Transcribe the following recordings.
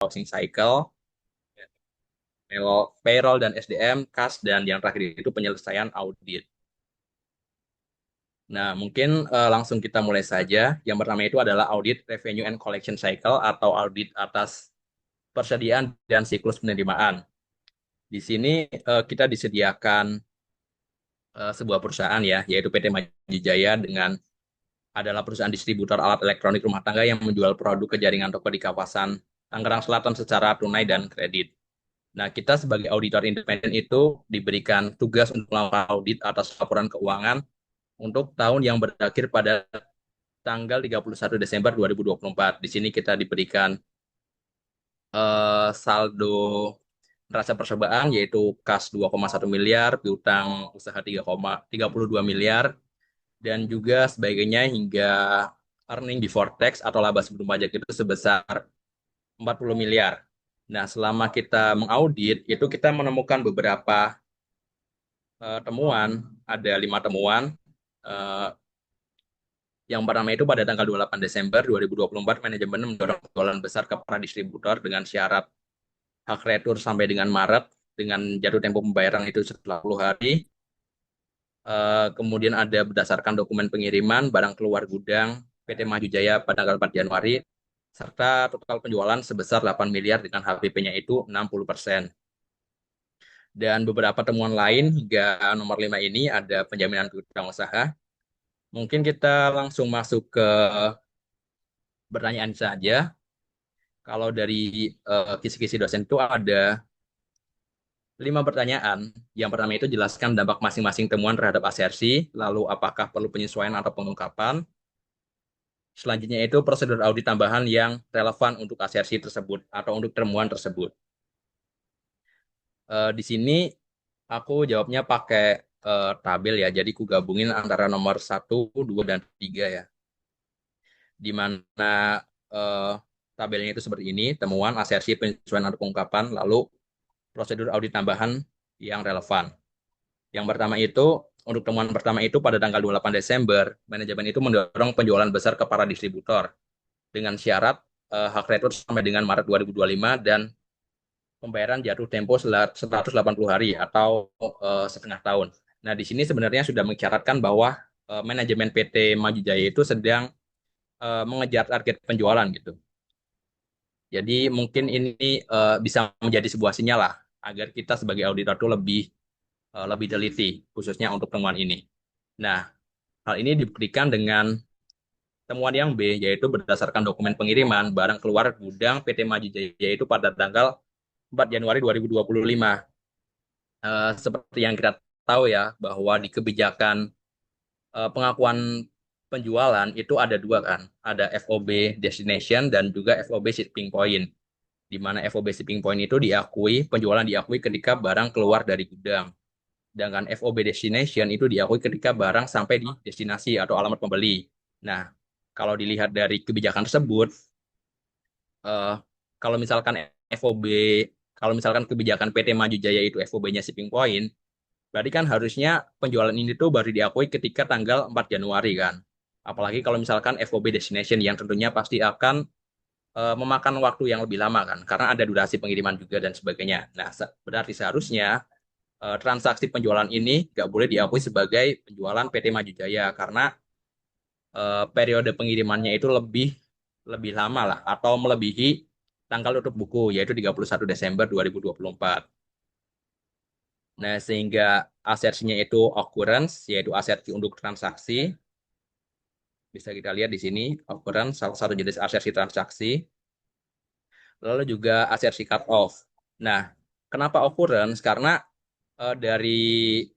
housing cycle, payroll dan SDM, kas, dan yang terakhir itu penyelesaian audit. Nah, mungkin langsung kita mulai saja. Yang pertama itu adalah audit revenue and collection cycle atau audit atas persediaan dan siklus penerimaan. Di sini kita disediakan sebuah perusahaan ya, yaitu PT Majijaya dengan adalah perusahaan distributor alat elektronik rumah tangga yang menjual produk ke jaringan toko di kawasan Tangerang Selatan secara tunai dan kredit. Nah, kita sebagai auditor independen itu diberikan tugas untuk melakukan audit atas laporan keuangan untuk tahun yang berakhir pada tanggal 31 Desember 2024. Di sini kita diberikan saldo neraca percobaan yaitu kas 2,1 miliar, piutang usaha 3,32 miliar, dan juga sebagainya hingga earning before tax atau laba sebelum pajak itu sebesar 40 miliar. Nah, selama kita mengaudit, itu kita menemukan beberapa temuan, ada 5 temuan. Eh, yang pertama itu pada tanggal 28 Desember 2024, manajemen mendorong penjualan besar ke para distributor dengan syarat hak retur sampai dengan Maret, dengan jatuh tempo pembayaran itu setelah 10 hari. Kemudian ada berdasarkan dokumen pengiriman barang keluar gudang PT Maju Jaya pada tanggal 4 Januari, serta total penjualan sebesar 8 miliar dengan HPP-nya itu 60%. Dan beberapa temuan lain hingga nomor 5 ini ada penjaminan piutang usaha. Mungkin kita langsung masuk ke pertanyaan saja. Kalau dari kisi-kisi dosen itu ada 5 pertanyaan. Yang pertama itu jelaskan dampak masing-masing temuan terhadap asersi, lalu apakah perlu penyesuaian atau pengungkapan. Selanjutnya itu prosedur audit tambahan yang relevan untuk asersi tersebut atau untuk temuan tersebut. Di sini aku jawabnya pakai tabel ya, jadi ku gabungin antara nomor 1, 2, dan 3 ya. Di mana eh, tabelnya itu seperti ini, temuan, asersi, penyesuaian atau pengungkapan, lalu prosedur audit tambahan yang relevan. Yang pertama itu, untuk temuan pertama itu pada tanggal 28 Desember, manajemen itu mendorong penjualan besar ke para distributor dengan syarat hak retur sampai dengan Maret 2025 dan pembayaran jatuh tempo 180 hari atau setengah tahun. Nah, di sini sebenarnya sudah mencatatkan bahwa manajemen PT Maju Jaya itu sedang mengejar target penjualan gitu. Jadi mungkin ini bisa menjadi sebuah sinyal lah agar kita sebagai auditor itu lebih teliti khususnya untuk temuan ini. Nah, hal ini dibuktikan dengan temuan yang B, yaitu berdasarkan dokumen pengiriman barang keluar gudang PT Maju Jaya yaitu pada tanggal 4 Januari 2025. Seperti yang kita tahu ya, bahwa di kebijakan pengakuan penjualan itu ada dua kan, ada FOB destination dan juga FOB shipping point. Di mana FOB shipping point itu diakui, penjualan diakui ketika barang keluar dari gudang. Sedangkan FOB destination itu diakui ketika barang sampai di destinasi atau alamat pembeli. Nah, kalau dilihat dari kebijakan tersebut, eh, kalau misalkan FOB, kalau misalkan kebijakan PT Maju Jaya itu FOB-nya shipping point, berarti kan harusnya penjualan ini tuh baru diakui ketika tanggal 4 Januari kan. Apalagi kalau misalkan FOB destination yang tentunya pasti akan memakan waktu yang lebih lama kan, karena ada durasi pengiriman juga dan sebagainya. Nah, berarti seharusnya transaksi penjualan ini nggak boleh diakui sebagai penjualan PT Maju Jaya karena periode pengirimannya itu lebih lebih lama lah atau melebihi tanggal tutup buku yaitu 31 Desember 2024. Nah, sehingga asersinya itu occurrence yaitu asersi untuk transaksi. Bisa kita lihat di sini occurrence salah satu jenis asersi transaksi. Lalu juga asersi cut off. Nah, kenapa occurrence? Karena dari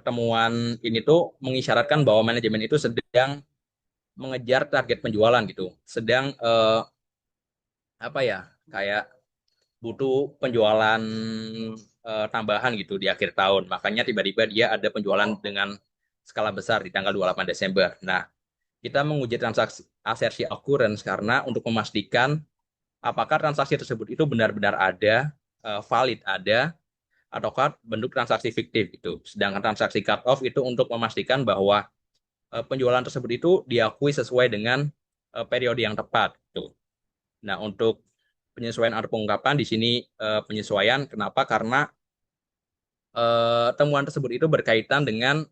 temuan ini tuh mengisyaratkan bahwa manajemen itu sedang mengejar target penjualan gitu. Sedang apa ya? Kayak butuh penjualan tambahan gitu di akhir tahun. Makanya tiba-tiba dia ada penjualan dengan skala besar di tanggal 28 Desember. Nah, kita menguji transaksi asersi occurrence karena untuk memastikan apakah transaksi tersebut itu benar-benar ada, valid ada, ataukah bentuk transaksi fiktif gitu. Sedangkan transaksi cut off itu untuk memastikan bahwa penjualan tersebut itu diakui sesuai dengan periode yang tepat gitu. Nah, untuk penyesuaian atau pengungkapan di sini penyesuaian. Kenapa? Karena temuan tersebut itu berkaitan dengan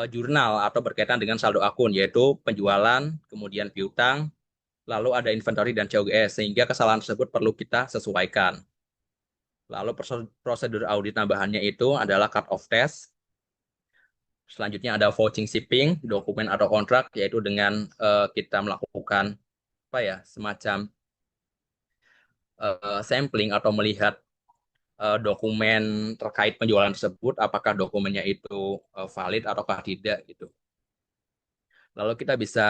jurnal atau berkaitan dengan saldo akun, yaitu penjualan, kemudian piutang, lalu ada inventory dan COGS, sehingga kesalahan tersebut perlu kita sesuaikan. Lalu prosedur audit tambahannya itu adalah cut off test. Selanjutnya ada vouching shipping, dokumen atau kontrak, yaitu dengan kita melakukan apa ya, semacam sampling atau melihat dokumen terkait penjualan tersebut, apakah dokumennya itu valid ataukah tidak gitu. Lalu kita bisa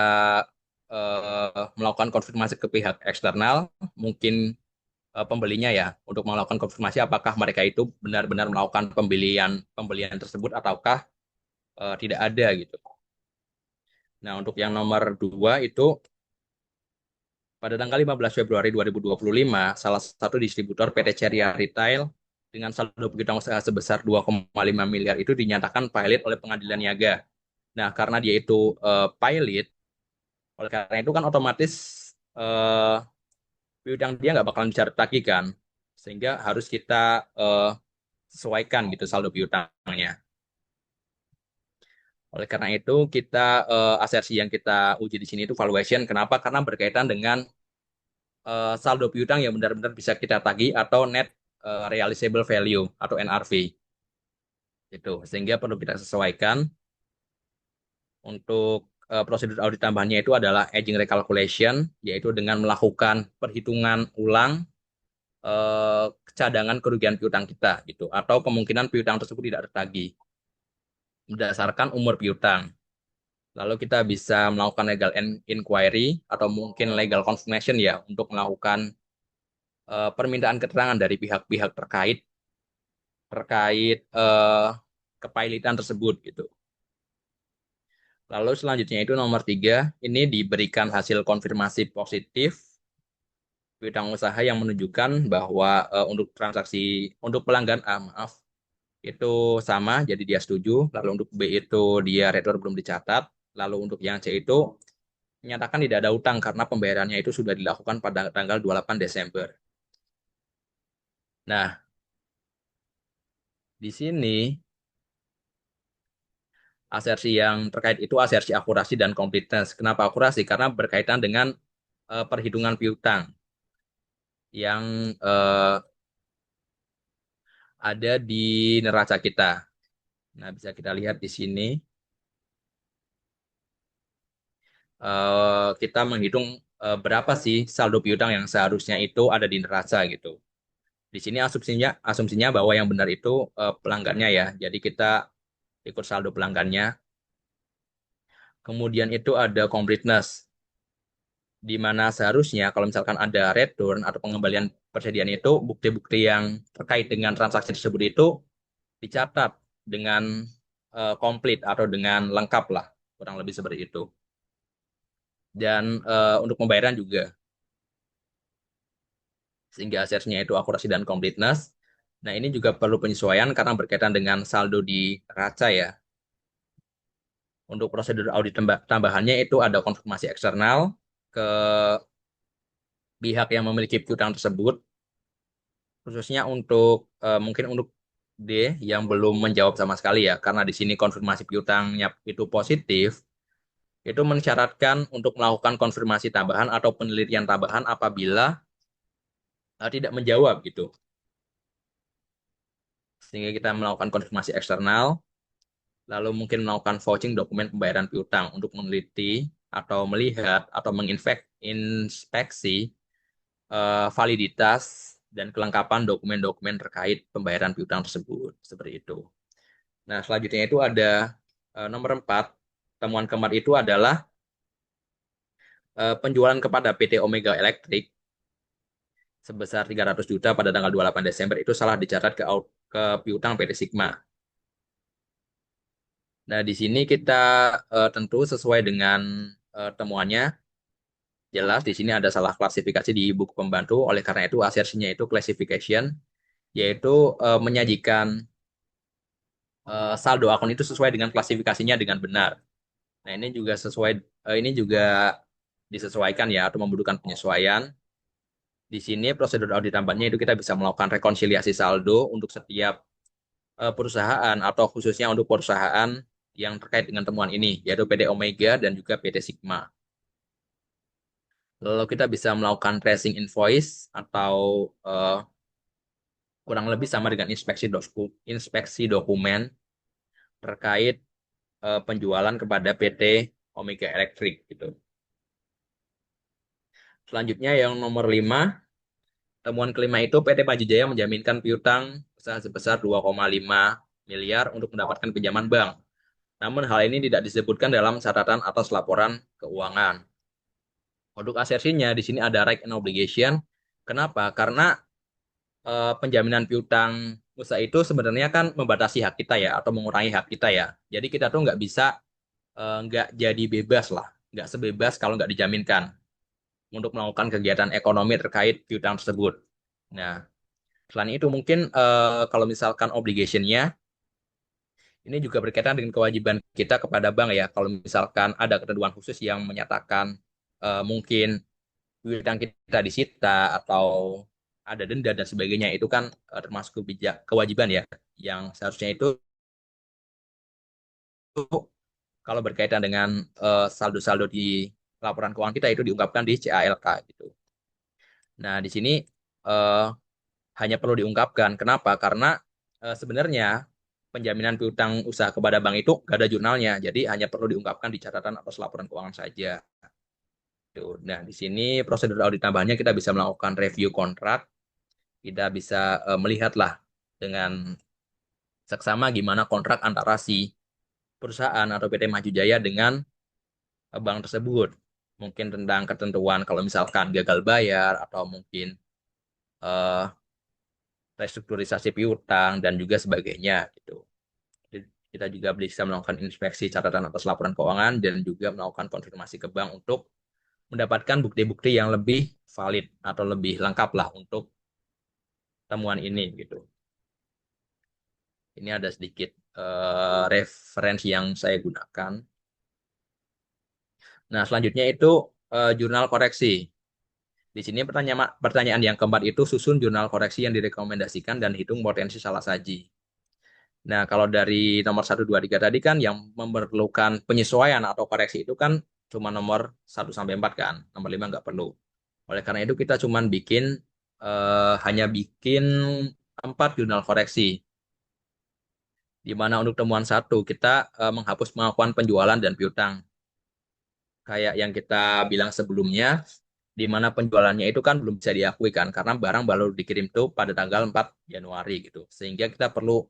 melakukan konfirmasi ke pihak eksternal, mungkin pembelinya ya, untuk melakukan konfirmasi apakah mereka itu benar-benar melakukan pembelian pembelian tersebut ataukah tidak ada gitu. Nah, untuk yang nomor 2 itu pada tanggal 15 Februari 2025, salah satu distributor PT Ceria Retail dengan saldo piutang usaha sebesar 2,5 miliar itu dinyatakan pilot oleh Pengadilan Niaga. Nah, karena dia itu pilot, oleh karena itu kan otomatis eh, piutang dia nggak bakalan bisa ditagih kan, sehingga harus kita sesuaikan gitu saldo piutangnya. Oleh karena itu kita asersi yang kita uji di sini itu valuation. Kenapa? Karena berkaitan dengan saldo piutang yang benar-benar bisa kita tagih atau net realizable value atau NRV itu. Sehingga perlu kita sesuaikan untuk prosedur audit tambahannya itu adalah aging recalculation, yaitu dengan melakukan perhitungan ulang cadangan kerugian piutang kita gitu atau kemungkinan piutang tersebut tidak tertagih berdasarkan umur piutang. Lalu kita bisa melakukan legal inquiry atau mungkin legal confirmation ya untuk melakukan permintaan keterangan dari pihak-pihak terkait terkait kepailitan tersebut gitu. Lalu selanjutnya itu nomor 3, ini diberikan hasil konfirmasi positif bidang usaha yang menunjukkan bahwa untuk transaksi untuk pelanggan A, maaf, itu sama, jadi dia setuju. Lalu untuk B itu dia redor belum dicatat. Lalu untuk yang C itu menyatakan tidak ada utang karena pembayarannya itu sudah dilakukan pada tanggal 28 Desember. Nah, di sini asersi yang terkait itu asersi akurasi dan kompleteness. Kenapa akurasi? Karena berkaitan dengan perhitungan piutang yang ada di neraca kita. Nah, bisa kita lihat di sini. Kita menghitung berapa sih saldo piutang yang seharusnya itu ada di neraca gitu. Di sini asumsinya bahwa yang benar itu pelanggannya ya. Jadi kita ikut saldo pelanggannya. Kemudian itu ada completeness, di mana seharusnya kalau misalkan ada return atau pengembalian persediaan itu, bukti-bukti yang terkait dengan transaksi tersebut itu dicatat dengan komplit atau dengan lengkap lah, kurang lebih seperti itu. Dan untuk pembayaran juga, sehingga asetnya itu akurasi dan completeness. Nah, ini juga perlu penyesuaian karena berkaitan dengan saldo di neraca ya. Untuk prosedur audit tambahannya itu ada konfirmasi eksternal ke pihak yang memiliki piutang tersebut, khususnya untuk mungkin untuk D yang belum menjawab sama sekali ya, karena di sini konfirmasi piutangnya itu positif, itu mensyaratkan untuk melakukan konfirmasi tambahan atau penelitian tambahan apabila tidak menjawab gitu. Sehingga kita melakukan konfirmasi eksternal, lalu mungkin melakukan vouching dokumen pembayaran piutang untuk meneliti atau melihat atau menginspeksi validitas dan kelengkapan dokumen-dokumen terkait pembayaran piutang tersebut. Seperti itu. Nah, selanjutnya itu ada nomor 4. Temuan keempat itu adalah penjualan kepada PT Omega Electric sebesar 300 juta pada tanggal 28 Desember itu salah dicatat ke piutang PT Sigma. Nah, di sini kita tentu sesuai dengan temuannya. Jelas di sini ada salah klasifikasi di buku pembantu, oleh karena itu asersinya itu classification, yaitu menyajikan saldo akun itu sesuai dengan klasifikasinya dengan benar. Nah, ini juga disesuaikan ya atau membutuhkan penyesuaian. Di sini prosedur audit tambahannya itu kita bisa melakukan rekonsiliasi saldo untuk setiap perusahaan atau khususnya untuk perusahaan yang terkait dengan temuan ini, yaitu PT Omega dan juga PT Sigma. Lalu kita bisa melakukan tracing invoice atau eh, kurang lebih sama dengan inspeksi dokumen terkait penjualan kepada PT Omega Electric gitu. Selanjutnya yang nomor 5, temuan kelima itu PT Pajujaya menjaminkan piutang usaha sebesar 2,5 miliar untuk mendapatkan pinjaman bank. Namun hal ini tidak disebutkan dalam catatan atas laporan keuangan. Untuk asersinya di sini ada right and obligation. Kenapa? Karena penjaminan piutang usaha itu sebenarnya kan membatasi hak kita ya atau mengurangi hak kita ya. Jadi kita tuh nggak bisa nggak jadi bebas lah, nggak sebebas kalau nggak dijaminkan untuk melakukan kegiatan ekonomi terkait piutang tersebut. Nah, selain itu mungkin kalau misalkan obligationnya ini juga berkaitan dengan kewajiban kita kepada bank ya. Kalau misalkan ada ketentuan khusus yang menyatakan mungkin piutang kita disita atau ada denda dan sebagainya, itu kan termasuk kewajiban ya, yang seharusnya itu kalau berkaitan dengan saldo-saldo di laporan keuangan kita itu diungkapkan di CALK gitu. Nah, di sini eh, hanya perlu diungkapkan. Kenapa? Karena sebenarnya penjaminan piutang usaha kepada bank itu gak ada jurnalnya, jadi hanya perlu diungkapkan di catatan atas laporan keuangan saja. Tuh. Nah, di sini prosedur audit tambahannya kita bisa melakukan review kontrak, kita bisa melihatlah dengan seksama gimana kontrak antara si perusahaan atau PT Maju Jaya dengan bank tersebut. Mungkin tentang ketentuan kalau misalkan gagal bayar atau mungkin eh, restrukturisasi piutang dan juga sebagainya gitu. Jadi, kita juga bisa melakukan inspeksi catatan atas laporan keuangan dan juga melakukan konfirmasi ke bank untuk mendapatkan bukti-bukti yang lebih valid atau lebih lengkap lah untuk temuan ini gitu. Ini ada sedikit referensi yang saya gunakan. Nah, selanjutnya itu jurnal koreksi. Di sini pertanyaan yang keempat itu susun jurnal koreksi yang direkomendasikan dan hitung potensi salah saji. Nah, kalau dari nomor 1, 2, 3 tadi kan yang memerlukan penyesuaian atau koreksi itu kan cuma nomor 1 sampai 4 kan. Nomor 5 nggak perlu. Oleh karena itu kita cuma hanya bikin 4 jurnal koreksi. Di mana untuk temuan 1 kita menghapus pengakuan penjualan dan piutang. Kayak yang kita bilang sebelumnya, di mana penjualannya itu kan belum bisa diakui kan, karena barang baru dikirim tuh pada tanggal 4 Januari gitu. Sehingga kita perlu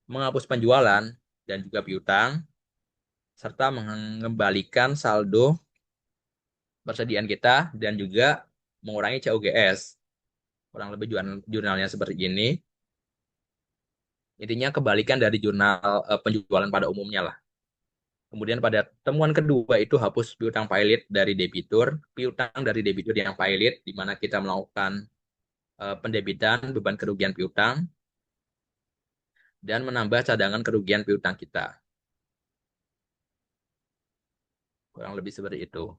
menghapus penjualan dan juga piutang, serta mengembalikan saldo persediaan kita dan juga mengurangi COGS. Kurang lebih jurnalnya seperti ini. Intinya kebalikan dari jurnal penjualan pada umumnya lah. Kemudian pada temuan kedua itu hapus piutang pilot dari debitur, piutang dari debitur yang pilot, di mana kita melakukan pendebitan beban kerugian piutang dan menambah cadangan kerugian piutang kita. Kurang lebih seperti itu.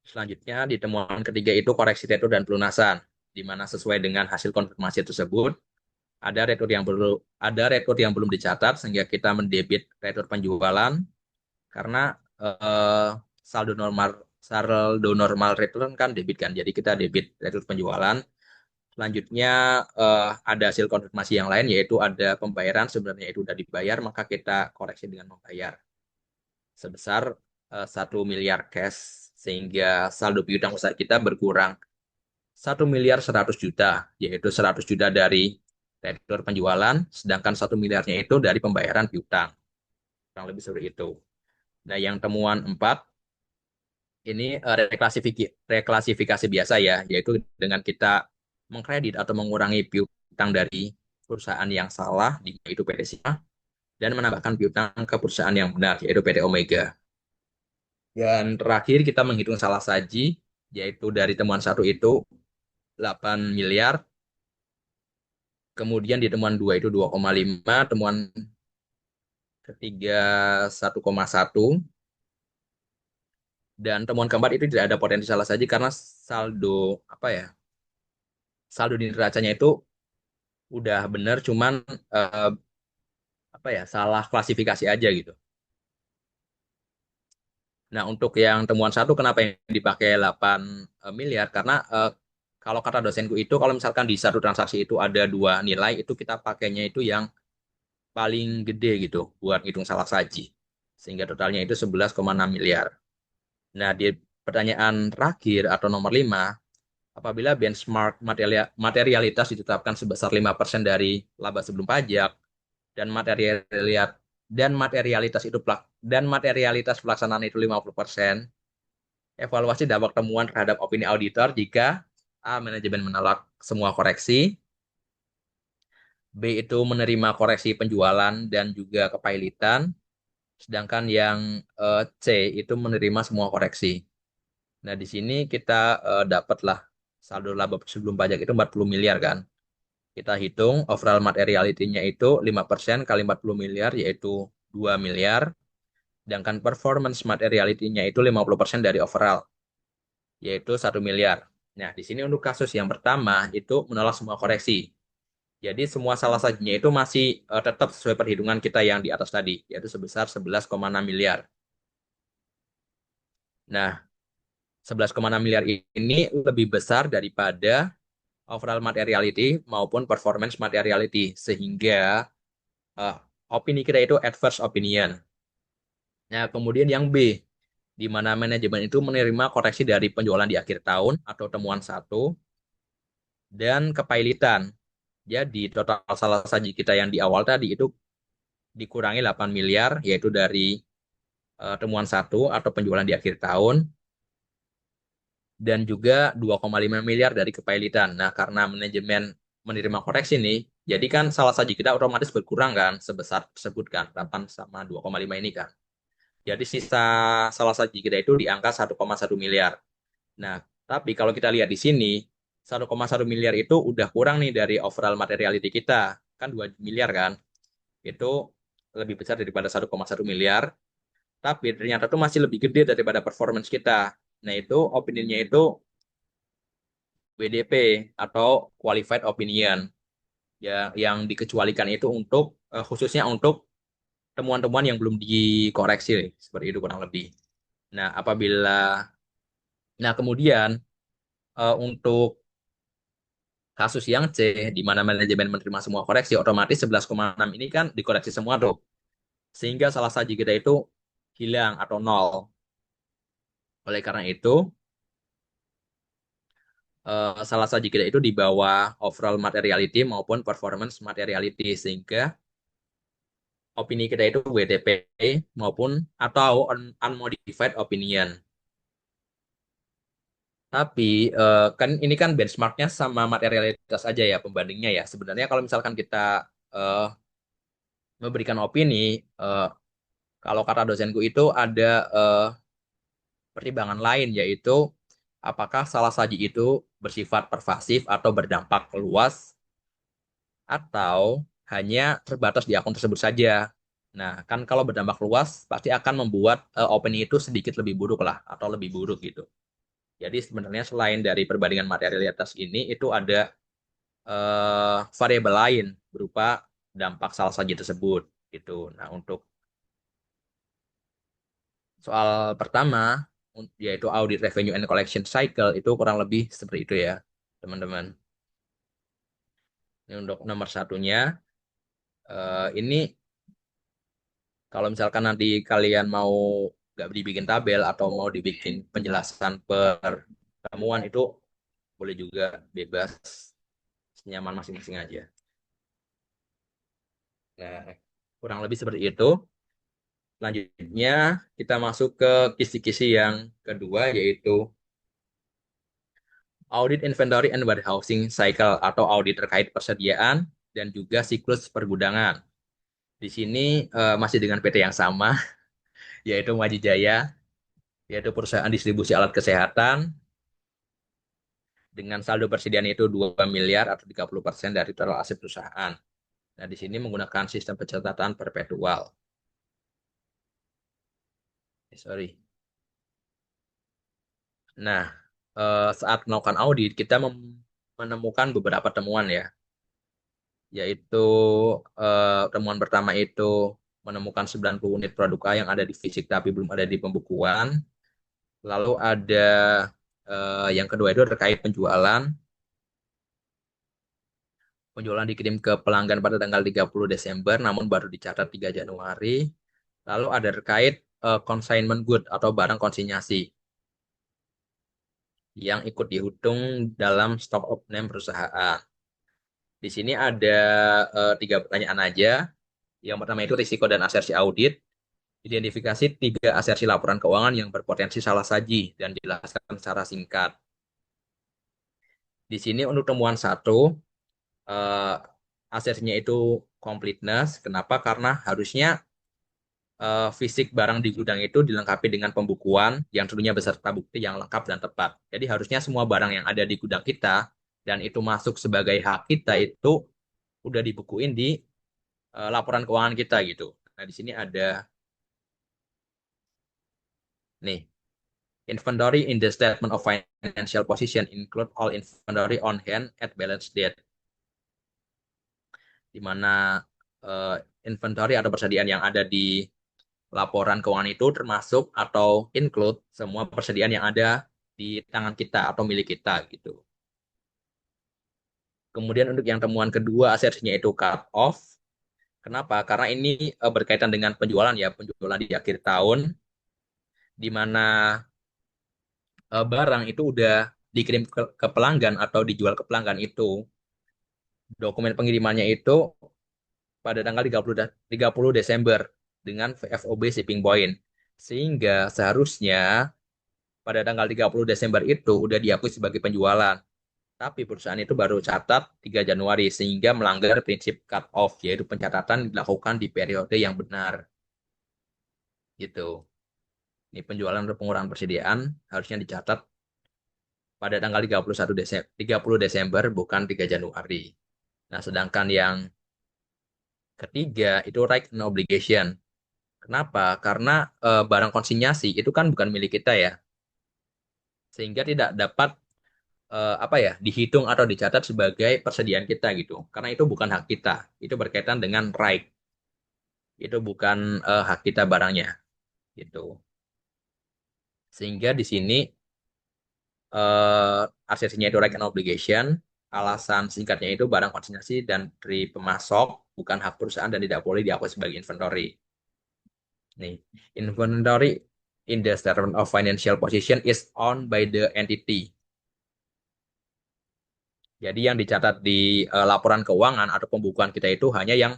Selanjutnya di temuan ketiga itu koreksi retro dan pelunasan, di mana sesuai dengan hasil konfirmasi tersebut ada retro yang belum dicatat sehingga kita mendebit retro penjualan karena eh, saldo normal return kan debit kan, jadi kita debit retro penjualan. Selanjutnya ada hasil konfirmasi yang lain yaitu ada pembayaran sebenarnya itu sudah dibayar, maka kita koreksi dengan membayar sebesar 1 miliar cash sehingga saldo piutang usaha kita berkurang 1 miliar 100 juta, yaitu 100 juta dari rektor penjualan, sedangkan 1 miliarnya itu dari pembayaran piutang. Kurang lebih seperti itu. Nah, yang temuan 4 ini reklasifikasi biasa ya, yaitu dengan kita mengkredit atau mengurangi piutang dari perusahaan yang salah, yaitu PT Sigma, dan menambahkan piutang ke perusahaan yang benar, yaitu PT Omega. Dan terakhir kita menghitung salah saji, yaitu dari temuan 1 itu 8 miliar, kemudian di temuan 2 itu 2,5, temuan ketiga 1,1, Dan temuan keempat itu tidak ada potensi salah saji karena saldo apa ya? Saldo di neracanya itu udah benar, cuman eh, apa ya? Salah klasifikasi aja gitu. Nah, untuk yang temuan satu kenapa yang dipakai 8 miliar? Karena kalau kata dosenku itu kalau misalkan di satu transaksi itu ada dua nilai, itu kita pakainya itu yang paling gede gitu buat hitung salah saji. Sehingga totalnya itu 11,6 miliar. Nah, di pertanyaan terakhir atau nomor 5, apabila benchmark materialitas ditetapkan sebesar 5% dari laba sebelum pajak dan materialitas pelaksanaan itu 50%, evaluasi dampak temuan terhadap opini auditor jika A. Manajemen menolak semua koreksi, B. Itu menerima koreksi penjualan dan juga kepailitan, sedangkan yang C. Itu menerima semua koreksi. Nah, di sini kita dapatlah saldo laba sebelum pajak itu 40 miliar kan. Kita hitung overall materiality-nya itu 5% kali 40 miliar yaitu 2 miliar. Sedangkan performance materiality-nya itu 50% dari overall yaitu 1 miliar. Nah, di sini untuk kasus yang pertama itu menolak semua koreksi. Jadi semua salah sajinya itu masih tetap sesuai perhitungan kita yang di atas tadi, yaitu sebesar 11,6 miliar. Nah, 11,6 miliar ini lebih besar daripada overall materiality maupun performance materiality, sehingga eh, opini kita itu adverse opinion. Nah, kemudian yang B, di mana manajemen itu menerima koreksi dari penjualan di akhir tahun atau temuan satu dan kepailitan. Jadi total salah saji kita yang di awal tadi itu dikurangi 8 miliar, yaitu dari temuan satu atau penjualan di akhir tahun, dan juga 2,5 miliar dari kepailitan. Nah, karena manajemen menerima koreksi nih, jadi kan salah saji kita otomatis berkurang kan, sebesar tersebut kan, 8 sama 2,5 ini kan. Jadi sisa salah saji kita itu di angka 1,1 miliar. Nah, tapi kalau kita lihat di sini, 1,1 miliar itu udah kurang nih dari overall materiality kita. Kan 2 miliar kan. Itu lebih besar daripada 1,1 miliar. Tapi ternyata tuh masih lebih gede daripada performance kita. Nah, itu opininya itu WDP atau Qualified Opinion. Ya, yang dikecualikan itu untuk khususnya untuk temuan-temuan yang belum dikoreksi, seperti itu kurang lebih. Nah, kemudian untuk kasus yang C, di mana manajemen menerima semua koreksi, otomatis 11,6 ini kan dikoreksi semua tuh. Sehingga salah saji kita itu hilang atau nol. Oleh karena itu, salah saji kita itu di bawah overall materiality maupun performance materiality. Sehingga opini kita itu WTP maupun atau unmodified opinion. Tapi kan ini kan benchmarknya sama materialitas aja ya pembandingnya ya. Sebenarnya kalau misalkan kita eh, memberikan opini, eh, kalau kata dosenku itu ada eh, pertimbangan lain yaitu apakah salah saji itu bersifat pervasif atau berdampak luas atau hanya terbatas di akun tersebut saja. Nah, kan kalau berdampak luas pasti akan membuat opini itu sedikit lebih buruk lah atau lebih buruk gitu. Jadi sebenarnya selain dari perbandingan materialitas ini itu ada variabel lain berupa dampak salah saji tersebut gitu. Nah, untuk soal pertama, yaitu audit revenue and collection cycle, itu kurang lebih seperti itu ya, teman-teman. Ini untuk nomor satunya, ini kalau misalkan nanti kalian mau nggak dibikin tabel atau mau dibikin penjelasan per temuan itu boleh juga bebas, senyaman masing-masing aja. Nah, kurang lebih seperti itu. Selanjutnya, kita masuk ke kisi-kisi yang kedua, yaitu audit inventory and warehousing cycle atau audit terkait persediaan dan juga siklus pergudangan. Di sini masih dengan PT yang sama, yaitu Majijaya, yaitu perusahaan distribusi alat kesehatan dengan saldo persediaan itu 2 miliar atau 30% dari total aset perusahaan. Nah, di sini menggunakan sistem pencatatan perpetual. Sorry. Nah, saat melakukan audit, kita menemukan beberapa temuan ya, yaitu temuan pertama itu menemukan 90 unit produk A yang ada di fisik tapi belum ada di pembukuan. Lalu ada yang kedua itu terkait penjualan. Penjualan dikirim ke pelanggan pada tanggal 30 Desember, namun baru dicatat 3 Januari. Lalu ada terkait consignment good atau barang konsinyasi yang ikut dihitung dalam stock of name perusahaan. Di sini ada tiga pertanyaan aja. Yang pertama itu risiko dan asersi audit. Identifikasi tiga asersi laporan keuangan yang berpotensi salah saji dan dijelaskan secara singkat. Di sini untuk temuan satu, eh, asersinya itu completeness. Kenapa? Karena harusnya fisik barang di gudang itu dilengkapi dengan pembukuan yang tentunya beserta bukti yang lengkap dan tepat. Jadi harusnya semua barang yang ada di gudang kita dan itu masuk sebagai hak kita itu udah dibukuin di laporan keuangan kita gitu. Nah, di sini ada nih, inventory in the statement of financial position include all inventory on hand at balance date, di mana eh, inventory atau persediaan yang ada di laporan keuangan itu termasuk atau include semua persediaan yang ada di tangan kita atau milik kita gitu. Kemudian untuk yang temuan kedua asersinya itu cut off. Kenapa? Karena ini berkaitan dengan penjualan ya, penjualan di akhir tahun di mana barang itu udah dikirim ke pelanggan atau dijual ke pelanggan itu. Dokumen pengirimannya itu pada tanggal 30 Desember dengan VFOB shipping point. Sehingga seharusnya pada tanggal 30 Desember itu udah diakui sebagai penjualan. Tapi perusahaan itu baru catat 3 Januari sehingga melanggar prinsip cut off, yaitu pencatatan dilakukan di periode yang benar. Gitu. Ini penjualan atau pengurangan persediaan harusnya dicatat pada tanggal 30 Desember bukan 3 Januari. Nah, sedangkan yang ketiga itu right and obligation. Kenapa? Karena barang konsinyasi itu kan bukan milik kita ya, sehingga tidak dapat apa ya dihitung atau dicatat sebagai persediaan kita gitu. Karena itu bukan hak kita. Itu berkaitan dengan right. Itu bukan hak kita barangnya gitu. Sehingga di sini aksesinya itu right and obligation. Alasan singkatnya itu barang konsinyasi dan dari pemasok bukan hak perusahaan dan tidak boleh diakui sebagai inventory. Nih, inventory in the statement of financial position is owned by the entity. Jadi yang dicatat di laporan keuangan atau pembukuan kita itu hanya yang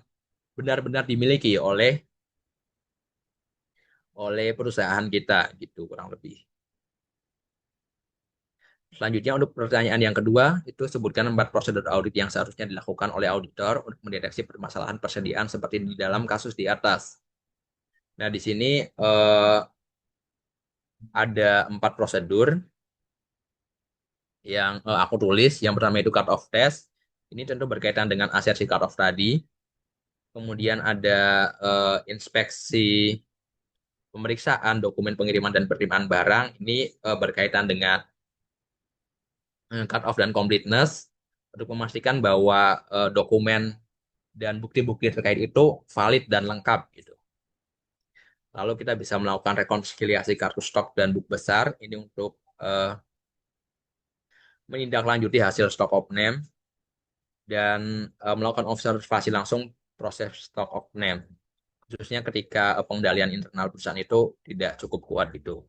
benar-benar dimiliki oleh perusahaan kita gitu kurang lebih. Selanjutnya untuk pertanyaan yang kedua itu sebutkan 4 prosedur audit yang seharusnya dilakukan oleh auditor untuk mendeteksi permasalahan persediaan seperti di dalam kasus di atas. Nah, di sini ada 4 prosedur yang aku tulis. Yang pertama itu cut off test. Ini tentu berkaitan dengan asersi cut off tadi. Kemudian ada inspeksi pemeriksaan dokumen pengiriman dan penerimaan barang. Ini berkaitan dengan cut off dan completeness untuk memastikan bahwa dokumen dan bukti-bukti terkait itu valid dan lengkap gitu. Lalu kita bisa melakukan rekonsiliasi kartu stok dan book besar ini untuk menindaklanjuti hasil stock of name dan melakukan observasi langsung proses stock of name khususnya ketika pengendalian internal perusahaan itu tidak cukup kuat gitu.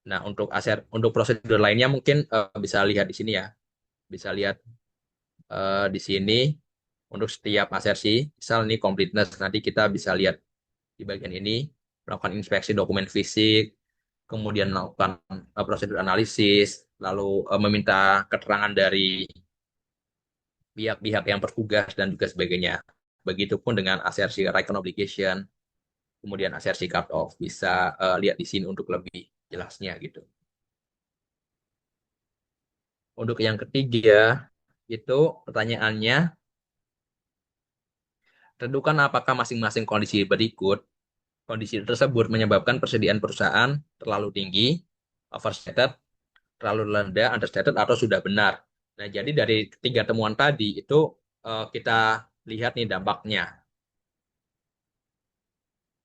Nah, untuk prosedur lainnya mungkin bisa lihat di sini ya. Bisa lihat di sini untuk setiap asersi, misal ini completeness, nanti kita bisa lihat di bagian ini, melakukan inspeksi dokumen fisik, kemudian melakukan prosedur analisis, lalu meminta keterangan dari pihak-pihak yang bertugas dan juga sebagainya. Begitupun dengan asersi right on obligation, kemudian asersi cut off. Bisa lihat di sini untuk lebih jelasnya gitu. Untuk yang ketiga, itu pertanyaannya, tentukan apakah masing-masing kondisi berikut. Kondisi tersebut menyebabkan persediaan perusahaan terlalu tinggi, overstated, terlalu rendah, understated, atau sudah benar. Nah, jadi dari tiga temuan tadi itu kita lihat nih dampaknya.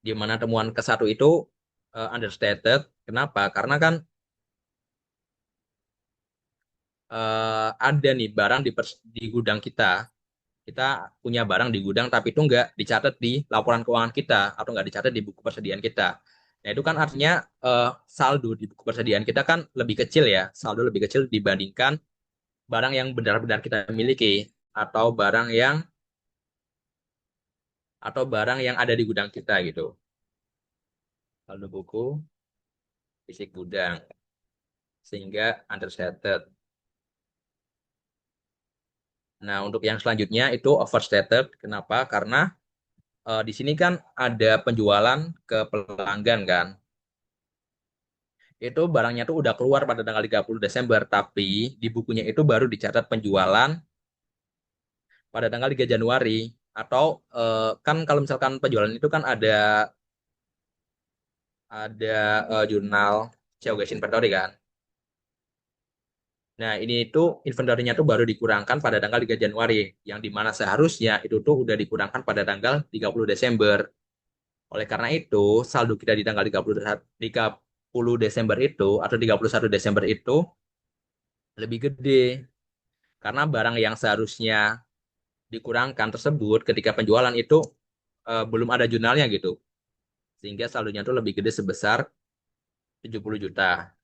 Di mana temuan ke satu itu understated. Kenapa? Karena kan ada nih barang di gudang kita. Kita punya barang di gudang, tapi itu nggak dicatat di laporan keuangan kita atau nggak dicatat di buku persediaan kita. Nah, itu kan artinya saldo di buku persediaan kita kan lebih kecil ya. Saldo lebih kecil dibandingkan barang yang benar-benar kita miliki atau barang yang ada di gudang kita gitu. Saldo buku fisik gudang sehingga understated. Nah, untuk yang selanjutnya itu overstated. Kenapa? Karena di sini kan ada penjualan ke pelanggan kan. Itu barangnya tuh udah keluar pada tanggal 30 Desember, tapi di bukunya itu baru dicatat penjualan pada tanggal 3 Januari. Atau kan kalau misalkan penjualan itu kan ada jurnal Geogas Inventory kan. Nah, ini tuh inventory-nya tuh baru dikurangkan pada tanggal 3 Januari, yang dimana seharusnya itu tuh udah dikurangkan pada tanggal 30 Desember. Oleh karena itu, saldo kita di tanggal 30 Desember itu atau 31 Desember itu lebih gede. Karena barang yang seharusnya dikurangkan tersebut ketika penjualan itu belum ada jurnalnya gitu. Sehingga saldonya itu lebih gede sebesar 70 juta.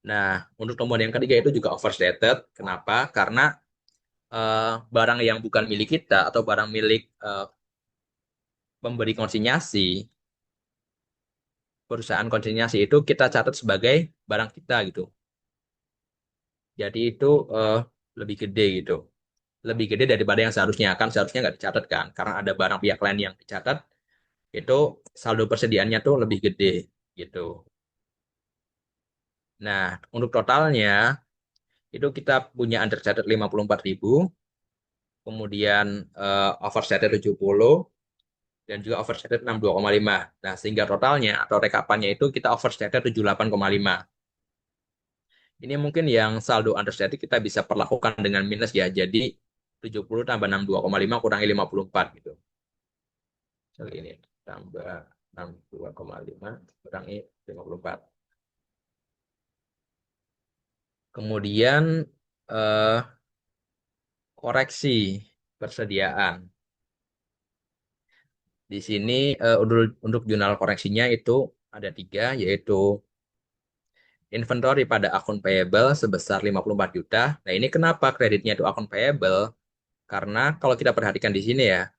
Nah, untuk temuan yang ketiga itu juga overstated. Kenapa? Karena barang yang bukan milik kita atau barang milik pemberi konsinyasi, perusahaan konsinyasi itu kita catat sebagai barang kita gitu. Jadi itu eh, lebih gede gitu. Lebih gede daripada yang seharusnya. Kan seharusnya nggak dicatat kan. Karena ada barang pihak lain yang dicatat, itu saldo persediaannya tuh lebih gede gitu. Nah, untuk totalnya itu kita punya understated 54.000, kemudian overstated 70, dan juga overstated 62,5. Nah, sehingga totalnya atau rekapannya itu kita overstated 78,5. Ini mungkin yang saldo understated kita bisa perlakukan dengan minus ya. Jadi 70 tambah 62,5 kurangi 54 gitu. Kali ini tambah 62,5 kurangi 54. Kemudian eh, koreksi persediaan. Di sini untuk jurnal koreksinya itu ada tiga, yaitu inventory pada akun payable sebesar 54 juta. Nah, ini kenapa kreditnya itu akun payable? Karena kalau kita perhatikan di sini ya,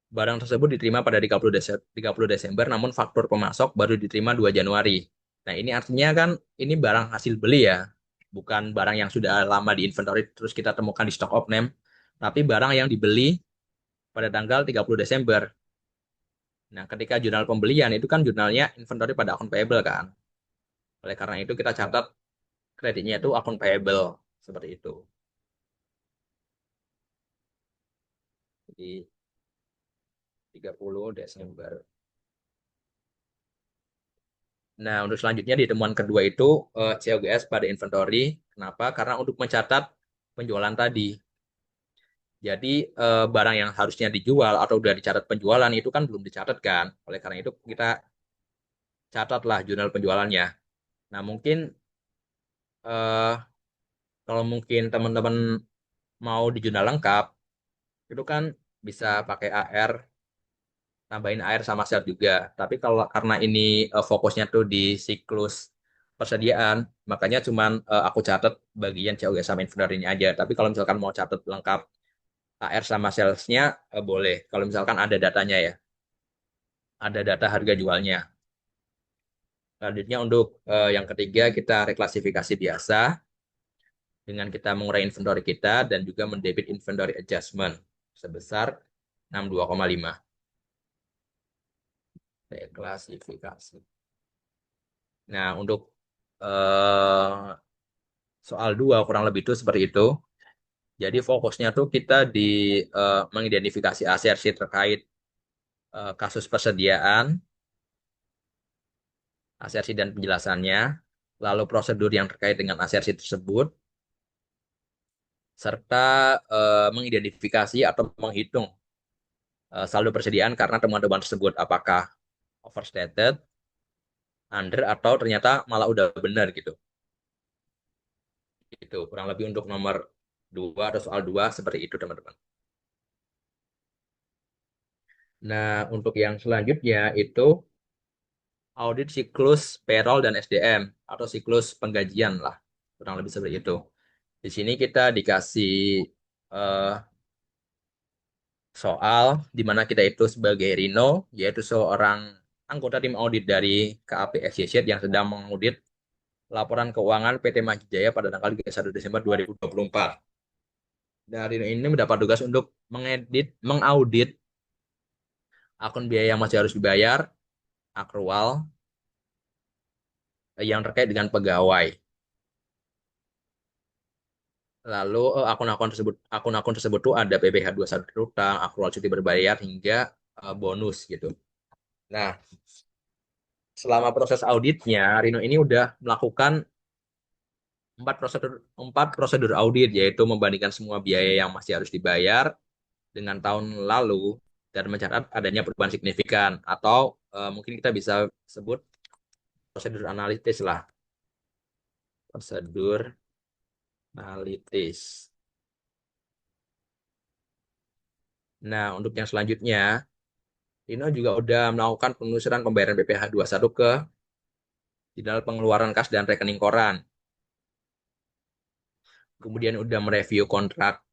barang tersebut diterima pada 30 Desember, namun faktur pemasok baru diterima 2 Januari. Nah, ini artinya kan ini barang hasil beli ya, bukan barang yang sudah lama di inventory terus kita temukan di stock of name, tapi barang yang dibeli pada tanggal 30 Desember. Nah, ketika jurnal pembelian itu kan jurnalnya inventory pada akun payable kan. Oleh karena itu kita catat kreditnya itu akun payable seperti itu. Jadi 30 Desember. Nah, untuk selanjutnya di temuan kedua itu COGS pada inventory. Kenapa? Karena untuk mencatat penjualan tadi. Jadi barang yang harusnya dijual atau udah dicatat penjualan itu kan belum dicatat kan. Oleh karena itu kita catatlah jurnal penjualannya. Nah, mungkin eh, kalau mungkin teman-teman mau di jurnal lengkap, itu kan bisa pakai AR, tambahin air sama sel juga. Tapi kalau karena ini fokusnya tuh di siklus persediaan, makanya cuman aku catat bagian COG sama inventory ini aja. Tapi kalau misalkan mau catat lengkap AR sama salesnya, boleh. Kalau misalkan ada datanya ya, ada data harga jualnya. Selanjutnya untuk yang ketiga kita reklasifikasi biasa dengan kita mengurangi inventory kita dan juga mendebit inventory adjustment sebesar 62,5. Reklasifikasi. Nah, untuk eh, soal dua kurang lebih itu seperti itu. Jadi fokusnya tuh kita di mengidentifikasi asersi terkait kasus persediaan asersi dan penjelasannya, lalu prosedur yang terkait dengan asersi tersebut, serta mengidentifikasi atau menghitung saldo persediaan karena temuan-temuan tersebut apakah overstated, under, atau ternyata malah udah benar gitu. Itu kurang lebih untuk nomor 2 atau soal 2 seperti itu teman-teman. Nah, untuk yang selanjutnya itu audit siklus payroll dan SDM atau siklus penggajian lah. Kurang lebih seperti itu. Di sini kita dikasih eh, soal di mana kita itu sebagai Rino, yaitu seorang anggota tim audit dari KAP Associate yang sedang mengaudit laporan keuangan PT Majijaya pada tanggal 31 Desember 2024. Dan Rino ini mendapat tugas untuk mengaudit akun biaya yang masih harus dibayar, akrual, yang terkait dengan pegawai. Lalu akun-akun tersebut tuh ada PPh 21 utang, akrual cuti berbayar hingga bonus gitu. Nah, selama proses auditnya, Rino ini udah melakukan empat prosedur audit, yaitu membandingkan semua biaya yang masih harus dibayar dengan tahun lalu dan mencatat adanya perubahan signifikan, atau mungkin kita bisa sebut prosedur analitis lah, prosedur analitis. Nah, untuk yang selanjutnya, Rino juga udah melakukan penelusuran pembayaran BPh 21 ke jurnal pengeluaran kas dan rekening koran. Kemudian udah mereview kontrak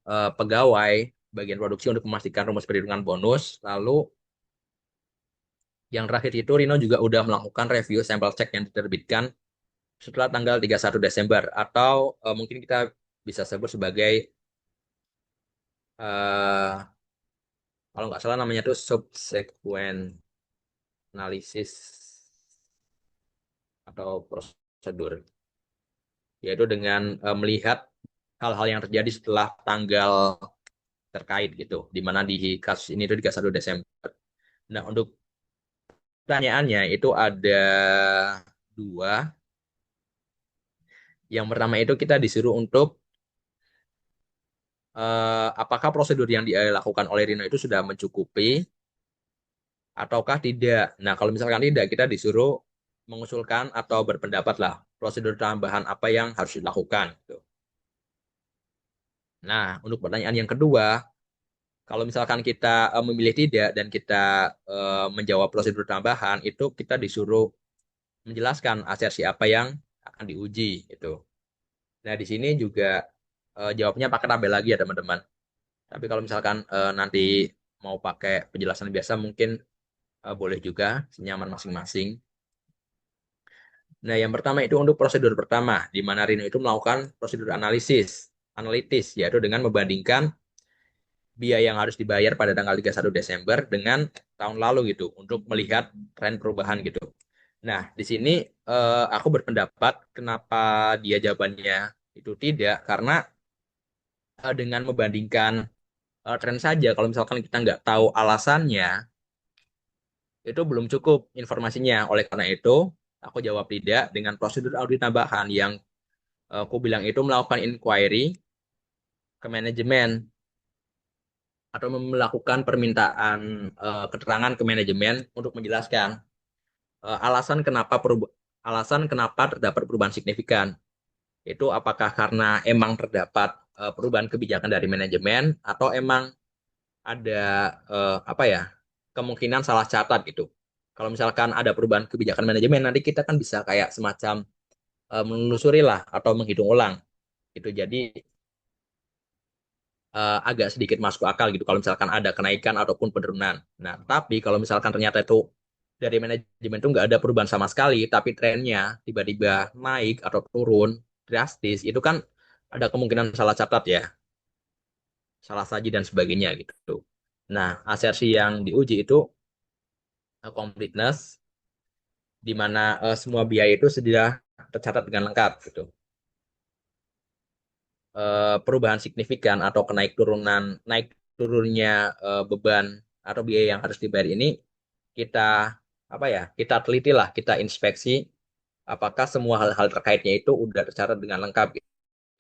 pegawai bagian produksi untuk memastikan rumus perhitungan bonus. Lalu yang terakhir itu Rino juga udah melakukan review sampel cek yang diterbitkan setelah tanggal 31 Desember, atau mungkin kita bisa sebut sebagai eh, kalau nggak salah namanya itu subsequent analysis atau prosedur, yaitu dengan melihat hal-hal yang terjadi setelah tanggal terkait gitu, di mana di kasus ini itu 31 Desember. Nah, untuk pertanyaannya itu ada dua. Yang pertama itu kita disuruh untuk apakah prosedur yang dilakukan oleh Rino itu sudah mencukupi ataukah tidak. Nah, kalau misalkan tidak, kita disuruh mengusulkan atau berpendapat lah prosedur tambahan apa yang harus dilakukan gitu. Nah, untuk pertanyaan yang kedua, kalau misalkan kita memilih tidak dan kita menjawab prosedur tambahan, itu kita disuruh menjelaskan asersi apa yang akan diuji itu. Nah, di sini juga jawabnya pakai tabel lagi ya teman-teman. Tapi kalau misalkan nanti mau pakai penjelasan biasa mungkin boleh juga, senyaman masing-masing. Nah, yang pertama itu untuk prosedur pertama, di mana Rino itu melakukan prosedur analitis, yaitu dengan membandingkan biaya yang harus dibayar pada tanggal 31 Desember dengan tahun lalu gitu, untuk melihat tren perubahan gitu. Nah, di sini aku berpendapat kenapa dia jawabannya itu tidak, karena dengan membandingkan tren saja, kalau misalkan kita nggak tahu alasannya, itu belum cukup informasinya. Oleh karena itu, aku jawab tidak dengan prosedur audit tambahan yang aku bilang itu melakukan inquiry ke manajemen atau melakukan permintaan keterangan ke manajemen untuk menjelaskan alasan alasan kenapa terdapat perubahan signifikan. Itu apakah karena emang terdapat perubahan kebijakan dari manajemen atau emang ada apa ya, kemungkinan salah catat gitu. Kalau misalkan ada perubahan kebijakan manajemen, nanti kita kan bisa kayak semacam menelusuri lah atau menghitung ulang gitu. Jadi agak sedikit masuk akal gitu kalau misalkan ada kenaikan ataupun penurunan. Nah, tapi kalau misalkan ternyata itu dari manajemen itu nggak ada perubahan sama sekali, tapi trennya tiba-tiba naik atau turun drastis, itu kan ada kemungkinan salah catat ya, salah saji dan sebagainya gitu. Nah, asersi yang diuji itu completeness, di mana semua biaya itu sudah tercatat dengan lengkap gitu. Perubahan signifikan atau naik turunnya beban atau biaya yang harus dibayar ini kita apa ya, kita teliti lah, kita inspeksi apakah semua hal-hal terkaitnya itu udah tercatat dengan lengkap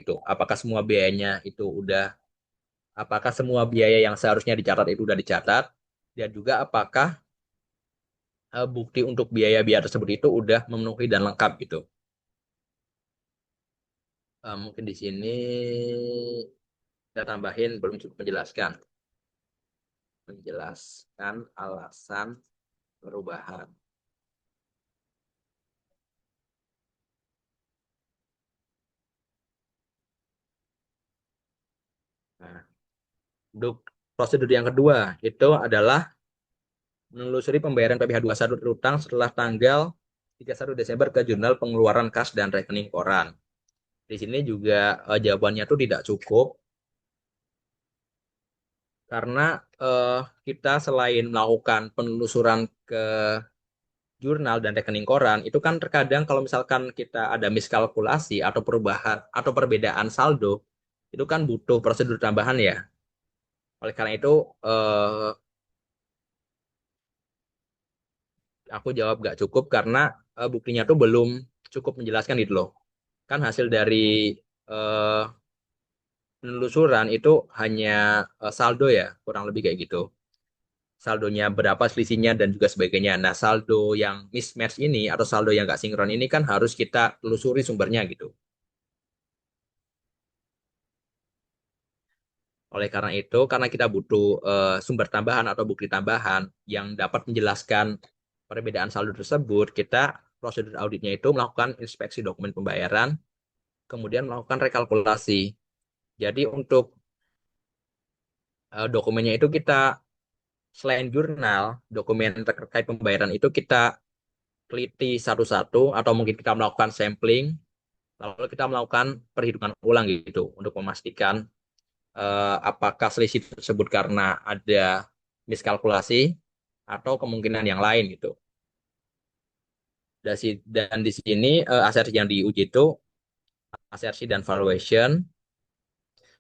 gitu. Apakah semua biayanya itu udah, apakah semua biaya yang seharusnya dicatat itu udah dicatat, dan juga apakah bukti untuk biaya-biaya tersebut itu udah memenuhi dan lengkap gitu. Mungkin di sini saya tambahin belum cukup menjelaskan. Menjelaskan alasan perubahan. Nah, untuk prosedur yang kedua itu adalah menelusuri pembayaran PPh 21 terutang setelah tanggal 31 Desember ke jurnal pengeluaran kas dan rekening koran. Di sini juga jawabannya tuh tidak cukup karena eh, kita selain melakukan penelusuran ke jurnal dan rekening koran, itu kan terkadang kalau misalkan kita ada miskalkulasi atau perubahan atau perbedaan saldo, itu kan butuh prosedur tambahan ya. Oleh karena itu, eh, aku jawab gak cukup karena buktinya tuh belum cukup menjelaskan gitu loh. Kan hasil dari eh, penelusuran itu hanya saldo ya, kurang lebih kayak gitu. Saldonya berapa selisihnya dan juga sebagainya. Nah, saldo yang mismatch ini atau saldo yang gak sinkron ini kan harus kita telusuri sumbernya gitu. Oleh karena itu, karena kita butuh sumber tambahan atau bukti tambahan yang dapat menjelaskan perbedaan saldo tersebut, kita prosedur auditnya itu melakukan inspeksi dokumen pembayaran, kemudian melakukan rekalkulasi. Jadi untuk dokumennya itu kita selain jurnal, dokumen terkait pembayaran itu kita teliti satu-satu atau mungkin kita melakukan sampling, lalu kita melakukan perhitungan ulang gitu untuk memastikan apakah selisih tersebut karena ada miskalkulasi atau kemungkinan yang lain gitu. Dan di sini asersi yang diuji itu asersi dan valuation,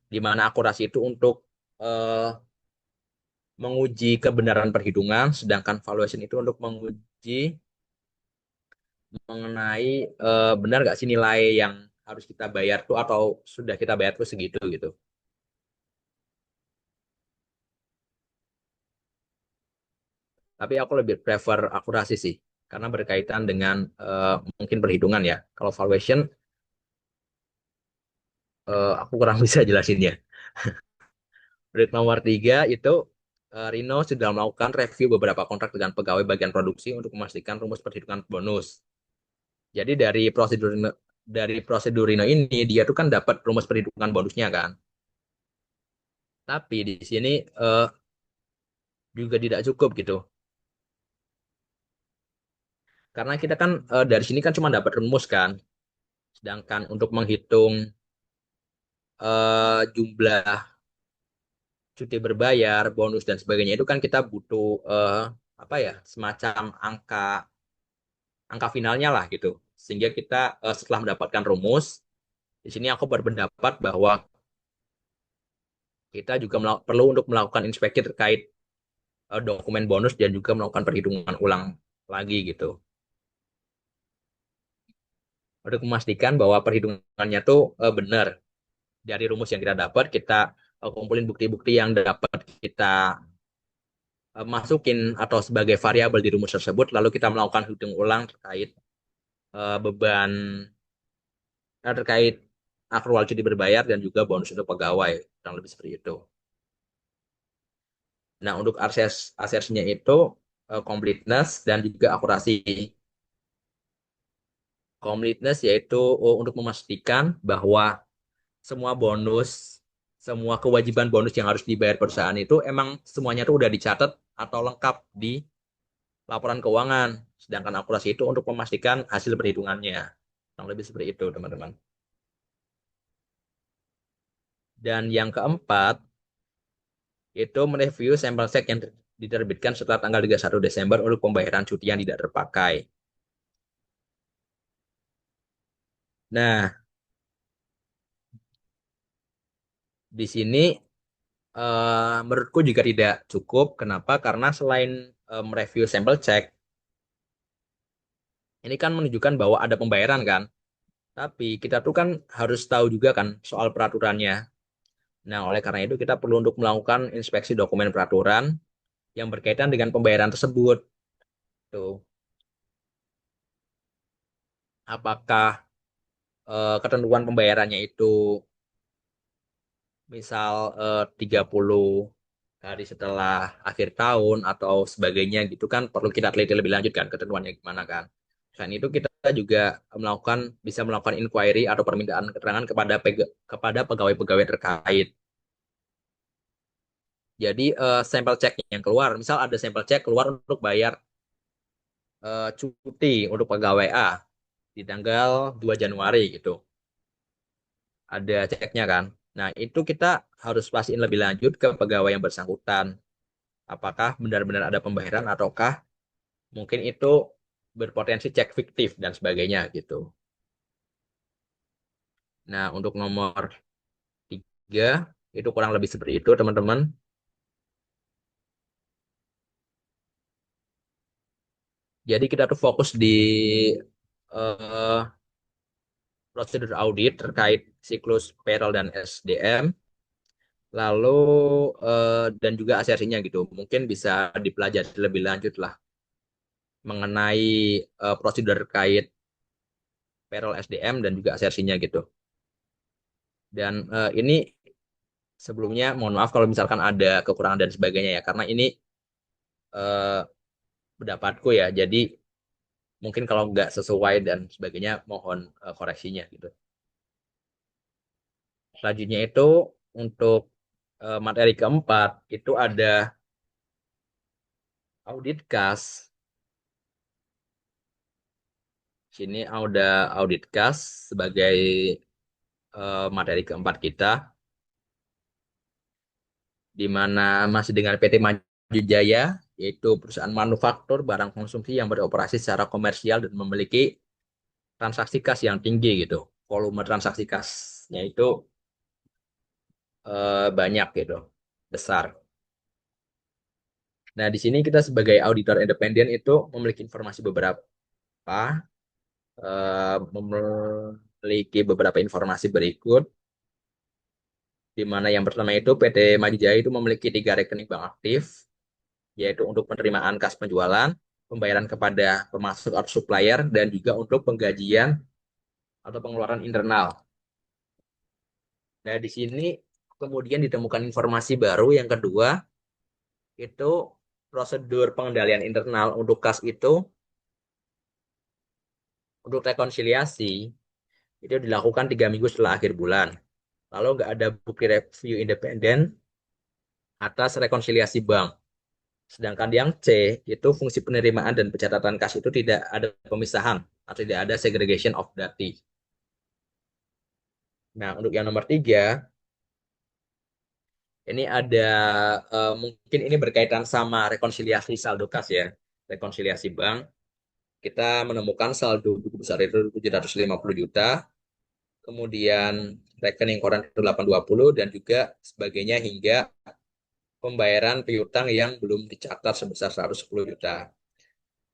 di mana akurasi itu untuk eh, menguji kebenaran perhitungan, sedangkan valuation itu untuk menguji mengenai benar nggak sih nilai yang harus kita bayar tuh atau sudah kita bayar tuh segitu gitu. Tapi aku lebih prefer akurasi sih, karena berkaitan dengan mungkin perhitungan ya. Kalau valuation, aku kurang bisa jelasinnya. Berikut nomor tiga itu Rino sudah melakukan review beberapa kontrak dengan pegawai bagian produksi untuk memastikan rumus perhitungan bonus. Jadi dari prosedur Rino ini dia tuh kan dapat rumus perhitungan bonusnya kan. Tapi di sini juga tidak cukup gitu. Karena kita kan dari sini kan cuma dapat rumus kan. Sedangkan untuk menghitung jumlah cuti berbayar, bonus dan sebagainya itu kan kita butuh apa ya, semacam angka angka finalnya lah gitu. Sehingga kita setelah mendapatkan rumus, di sini aku berpendapat bahwa kita juga perlu untuk melakukan inspeksi terkait dokumen bonus dan juga melakukan perhitungan ulang lagi gitu. Untuk memastikan bahwa perhitungannya tuh benar dari rumus yang kita dapat, kita kumpulin bukti-bukti yang dapat kita masukin atau sebagai variabel di rumus tersebut, lalu kita melakukan hitung ulang terkait beban terkait akrual cuti berbayar dan juga bonus untuk pegawai, kurang lebih seperti itu. Nah, untuk aksesnya itu completeness dan juga akurasi. Completeness yaitu untuk memastikan bahwa semua bonus, semua kewajiban bonus yang harus dibayar perusahaan itu emang semuanya tuh udah dicatat atau lengkap di laporan keuangan. Sedangkan akurasi itu untuk memastikan hasil perhitungannya. Kurang lebih seperti itu, teman-teman. Dan yang keempat, itu mereview sampel check yang diterbitkan setelah tanggal 31 Desember untuk pembayaran cuti yang tidak terpakai. Nah, di sini menurutku juga tidak cukup. Kenapa? Karena selain mereview sampel check, Ini kan menunjukkan bahwa ada pembayaran kan. Tapi kita tuh kan harus tahu juga kan soal peraturannya. Nah, oleh karena itu kita perlu untuk melakukan inspeksi dokumen peraturan yang berkaitan dengan pembayaran tersebut. Tuh, apakah ketentuan pembayarannya itu misal 30 hari setelah akhir tahun atau sebagainya gitu kan perlu kita teliti lebih lanjut kan ketentuannya gimana kan. Selain itu kita juga bisa melakukan inquiry atau permintaan keterangan kepada pegawai-pegawai terkait. Jadi sampel cek yang keluar, misal ada sampel cek keluar untuk bayar cuti untuk pegawai A di tanggal 2 Januari gitu. Ada ceknya kan. Nah, itu kita harus pastiin lebih lanjut ke pegawai yang bersangkutan. Apakah benar-benar ada pembayaran ataukah mungkin itu berpotensi cek fiktif dan sebagainya gitu. Nah, untuk nomor 3 itu kurang lebih seperti itu, teman-teman. Jadi kita tuh fokus di eh, prosedur audit terkait siklus payroll dan SDM, lalu dan juga asersinya gitu. Mungkin bisa dipelajari lebih lanjut lah mengenai prosedur terkait payroll SDM dan juga asersinya gitu. Dan ini sebelumnya mohon maaf kalau misalkan ada kekurangan dan sebagainya ya, karena ini eh, pendapatku ya. Jadi mungkin kalau nggak sesuai dan sebagainya, mohon koreksinya gitu. Selanjutnya itu untuk materi keempat itu ada audit kas. Sini ada audit kas sebagai materi keempat kita, di mana masih dengan PT Maju Jaya, yaitu perusahaan manufaktur barang konsumsi yang beroperasi secara komersial dan memiliki transaksi kas yang tinggi gitu. Volume transaksi kasnya itu banyak gitu, besar. Nah, di sini kita sebagai auditor independen itu memiliki informasi beberapa, memiliki beberapa informasi berikut, di mana yang pertama itu PT Maju Jaya itu memiliki 3 rekening bank aktif, yaitu untuk penerimaan kas penjualan, pembayaran kepada pemasok atau supplier, dan juga untuk penggajian atau pengeluaran internal. Nah, di sini kemudian ditemukan informasi baru yang kedua, itu prosedur pengendalian internal untuk kas itu, untuk rekonsiliasi, itu dilakukan 3 minggu setelah akhir bulan. Lalu nggak ada bukti review independen atas rekonsiliasi bank. Sedangkan yang C, itu fungsi penerimaan dan pencatatan kas itu tidak ada pemisahan atau tidak ada segregation of data. Nah, untuk yang nomor 3, ini ada mungkin ini berkaitan sama rekonsiliasi saldo kas ya. Rekonsiliasi bank, kita menemukan saldo buku besar itu 750 juta, kemudian rekening koran itu 820 dan juga sebagainya hingga pembayaran piutang yang belum dicatat sebesar 110 juta.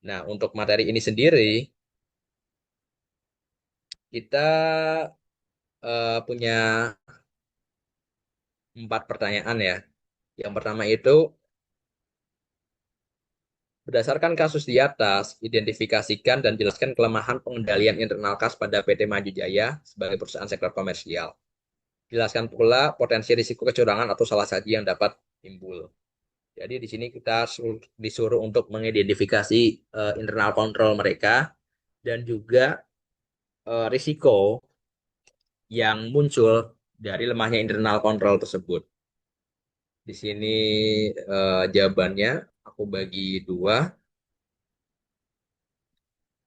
Nah, untuk materi ini sendiri, kita punya 4 pertanyaan ya. Yang pertama itu, berdasarkan kasus di atas, identifikasikan dan jelaskan kelemahan pengendalian internal kas pada PT Maju Jaya sebagai perusahaan sektor komersial. Jelaskan pula potensi risiko kecurangan atau salah saji yang dapat timbul. Jadi di sini kita disuruh untuk mengidentifikasi internal kontrol mereka dan juga risiko yang muncul dari lemahnya internal kontrol tersebut. Di sini jawabannya aku bagi dua.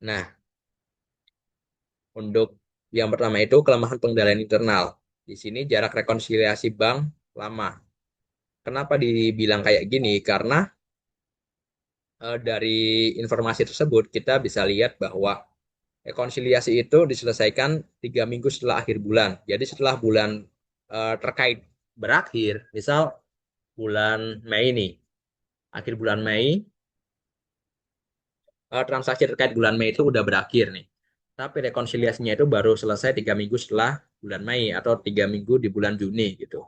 Nah, untuk yang pertama itu kelemahan pengendalian internal. Di sini jarak rekonsiliasi bank lama. Kenapa dibilang kayak gini? Karena dari informasi tersebut kita bisa lihat bahwa rekonsiliasi itu diselesaikan 3 minggu setelah akhir bulan. Jadi setelah bulan terkait berakhir, misal bulan Mei ini, akhir bulan Mei, transaksi terkait bulan Mei itu udah berakhir nih. Tapi rekonsiliasinya itu baru selesai 3 minggu setelah bulan Mei atau 3 minggu di bulan Juni gitu.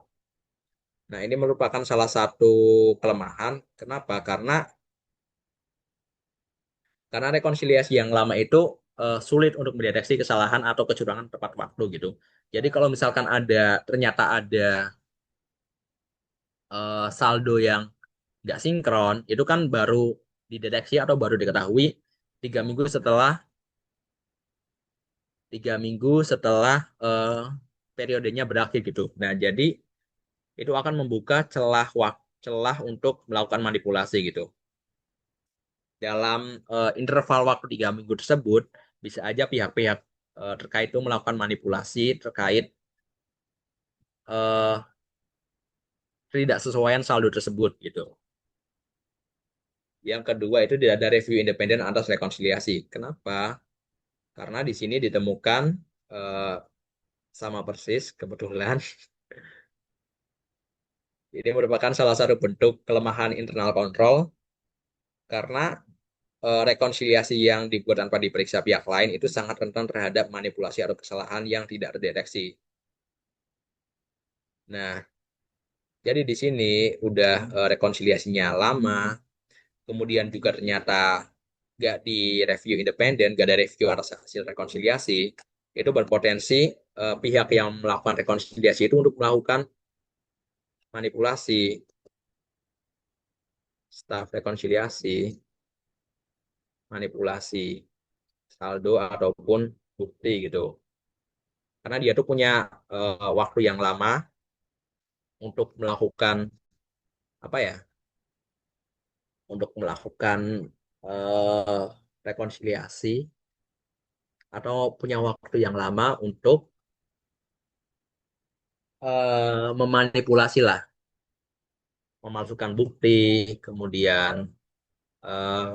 Nah, ini merupakan salah satu kelemahan. Kenapa? Karena rekonsiliasi yang lama itu sulit untuk mendeteksi kesalahan atau kecurangan tepat waktu gitu. Jadi kalau misalkan ternyata ada saldo yang nggak sinkron, itu kan baru dideteksi atau baru diketahui 3 minggu setelah 3 minggu setelah periodenya berakhir gitu. Nah, jadi itu akan membuka celah untuk melakukan manipulasi gitu. Dalam interval waktu 3 minggu tersebut, bisa aja pihak-pihak terkait itu melakukan manipulasi terkait eh, tidak sesuaian saldo tersebut gitu. Yang kedua itu tidak ada review independen atas rekonsiliasi. Kenapa? Karena di sini ditemukan eh, sama persis kebetulan ini merupakan salah satu bentuk kelemahan internal kontrol karena rekonsiliasi yang dibuat tanpa diperiksa pihak lain itu sangat rentan terhadap manipulasi atau kesalahan yang tidak terdeteksi. Nah, jadi di sini udah rekonsiliasinya lama, kemudian juga ternyata nggak di review independen, nggak ada review atas hasil rekonsiliasi, itu berpotensi pihak yang melakukan rekonsiliasi itu untuk melakukan manipulasi staf rekonsiliasi, manipulasi saldo ataupun bukti gitu. Karena dia tuh punya waktu yang lama untuk melakukan apa ya? Untuk melakukan eh, rekonsiliasi atau punya waktu yang lama untuk memanipulasi lah, memalsukan bukti, kemudian eh,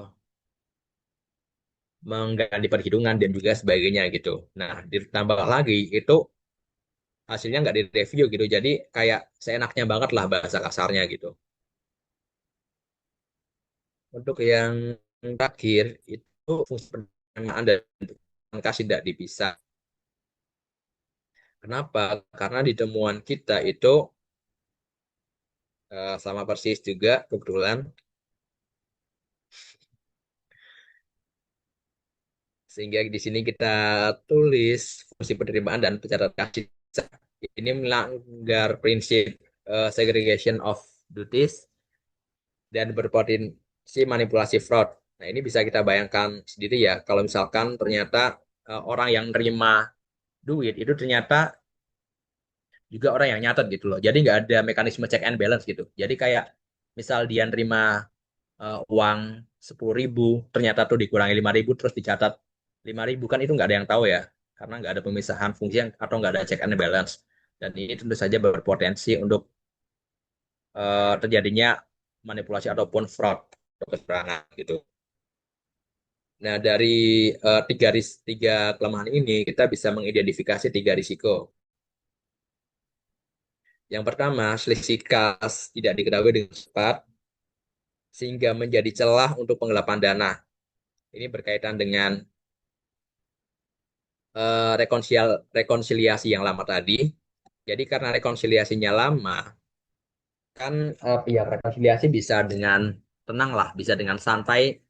mengganti perhitungan dan juga sebagainya gitu. Nah, ditambah lagi itu hasilnya nggak direview gitu, jadi kayak seenaknya banget lah bahasa kasarnya gitu. Untuk yang terakhir itu fungsi penerimaan dan angka tidak dipisah. Kenapa? Karena di temuan kita itu sama persis juga kebetulan, sehingga di sini kita tulis fungsi penerimaan dan pencatatan kasih. Ini melanggar prinsip segregation of duties dan berpotensi manipulasi fraud. Nah, ini bisa kita bayangkan sendiri ya, kalau misalkan ternyata orang yang nerima duit itu ternyata juga orang yang nyatet gitu loh. Jadi nggak ada mekanisme check and balance gitu. Jadi kayak misal dia nerima uang 10.000, ternyata tuh dikurangi 5.000 terus dicatat 5.000 kan itu nggak ada yang tahu ya. Karena nggak ada pemisahan fungsi atau nggak ada check and balance. Dan ini tentu saja berpotensi untuk terjadinya manipulasi ataupun fraud atau kecurangan gitu. Nah, dari tiga kelemahan ini kita bisa mengidentifikasi 3 risiko. Yang pertama, selisih kas tidak diketahui dengan cepat sehingga menjadi celah untuk penggelapan dana. Ini berkaitan dengan rekonsiliasi yang lama tadi. Jadi karena rekonsiliasinya lama, kan pihak rekonsiliasi bisa dengan tenang lah, bisa dengan santai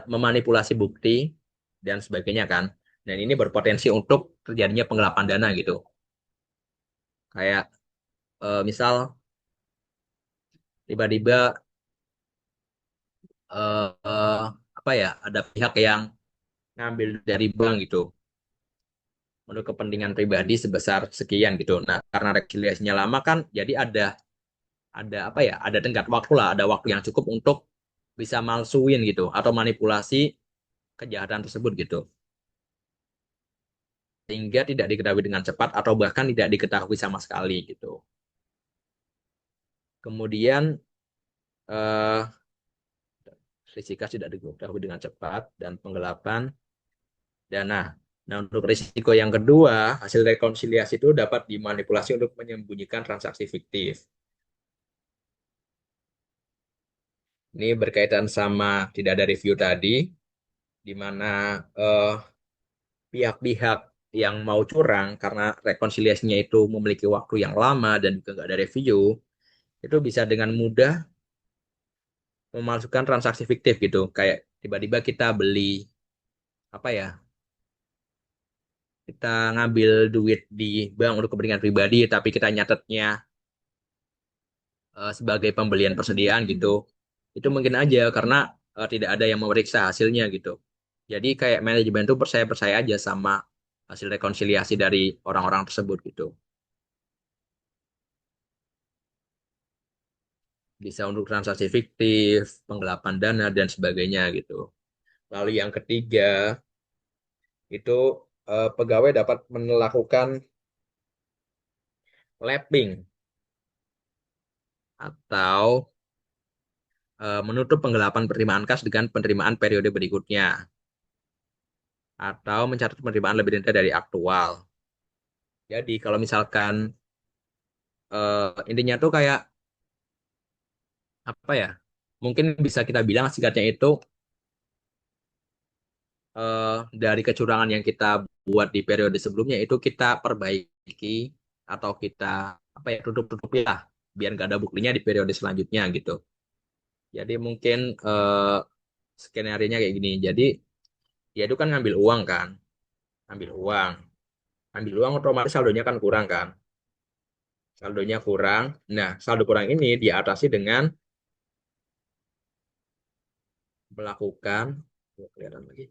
memanipulasi bukti dan sebagainya kan. Dan ini berpotensi untuk terjadinya penggelapan dana gitu. Kayak misal tiba-tiba apa ya, ada pihak yang ngambil dari bank gitu untuk kepentingan pribadi sebesar sekian gitu. Nah, karena rekonsiliasinya lama kan, jadi ada apa ya, ada tenggat waktu lah, ada waktu yang cukup untuk bisa malsuin gitu atau manipulasi kejahatan tersebut gitu, sehingga tidak diketahui dengan cepat atau bahkan tidak diketahui sama sekali gitu. Kemudian eh, risiko tidak diketahui dengan cepat dan penggelapan dana. Nah, untuk risiko yang kedua, hasil rekonsiliasi itu dapat dimanipulasi untuk menyembunyikan transaksi fiktif. Ini berkaitan sama tidak ada review tadi, di mana eh, pihak-pihak yang mau curang karena rekonsiliasinya itu memiliki waktu yang lama dan juga nggak ada review, itu bisa dengan mudah memasukkan transaksi fiktif gitu. Kayak tiba-tiba kita beli apa ya? Kita ngambil duit di bank untuk kepentingan pribadi, tapi kita nyatetnya sebagai pembelian persediaan gitu. Itu mungkin aja karena tidak ada yang memeriksa hasilnya gitu. Jadi kayak manajemen tuh percaya-percaya aja sama hasil rekonsiliasi dari orang-orang tersebut gitu. Bisa untuk transaksi fiktif, penggelapan dana, dan sebagainya gitu. Lalu yang ketiga, itu pegawai dapat melakukan lapping atau menutup penggelapan penerimaan kas dengan penerimaan periode berikutnya atau mencatat penerimaan lebih rendah dari aktual. Jadi kalau misalkan intinya tuh kayak apa ya? Mungkin bisa kita bilang singkatnya itu eh, dari kecurangan yang kita buat di periode sebelumnya itu kita perbaiki atau kita apa ya tutup-tutupi lah biar nggak ada buktinya di periode selanjutnya gitu. Jadi mungkin skenario-nya kayak gini. Jadi dia itu kan ngambil uang kan, ngambil uang, ambil uang otomatis saldonya kan kurang kan, saldonya kurang. Nah, saldo kurang ini diatasi dengan melakukan, oh, kelihatan lagi,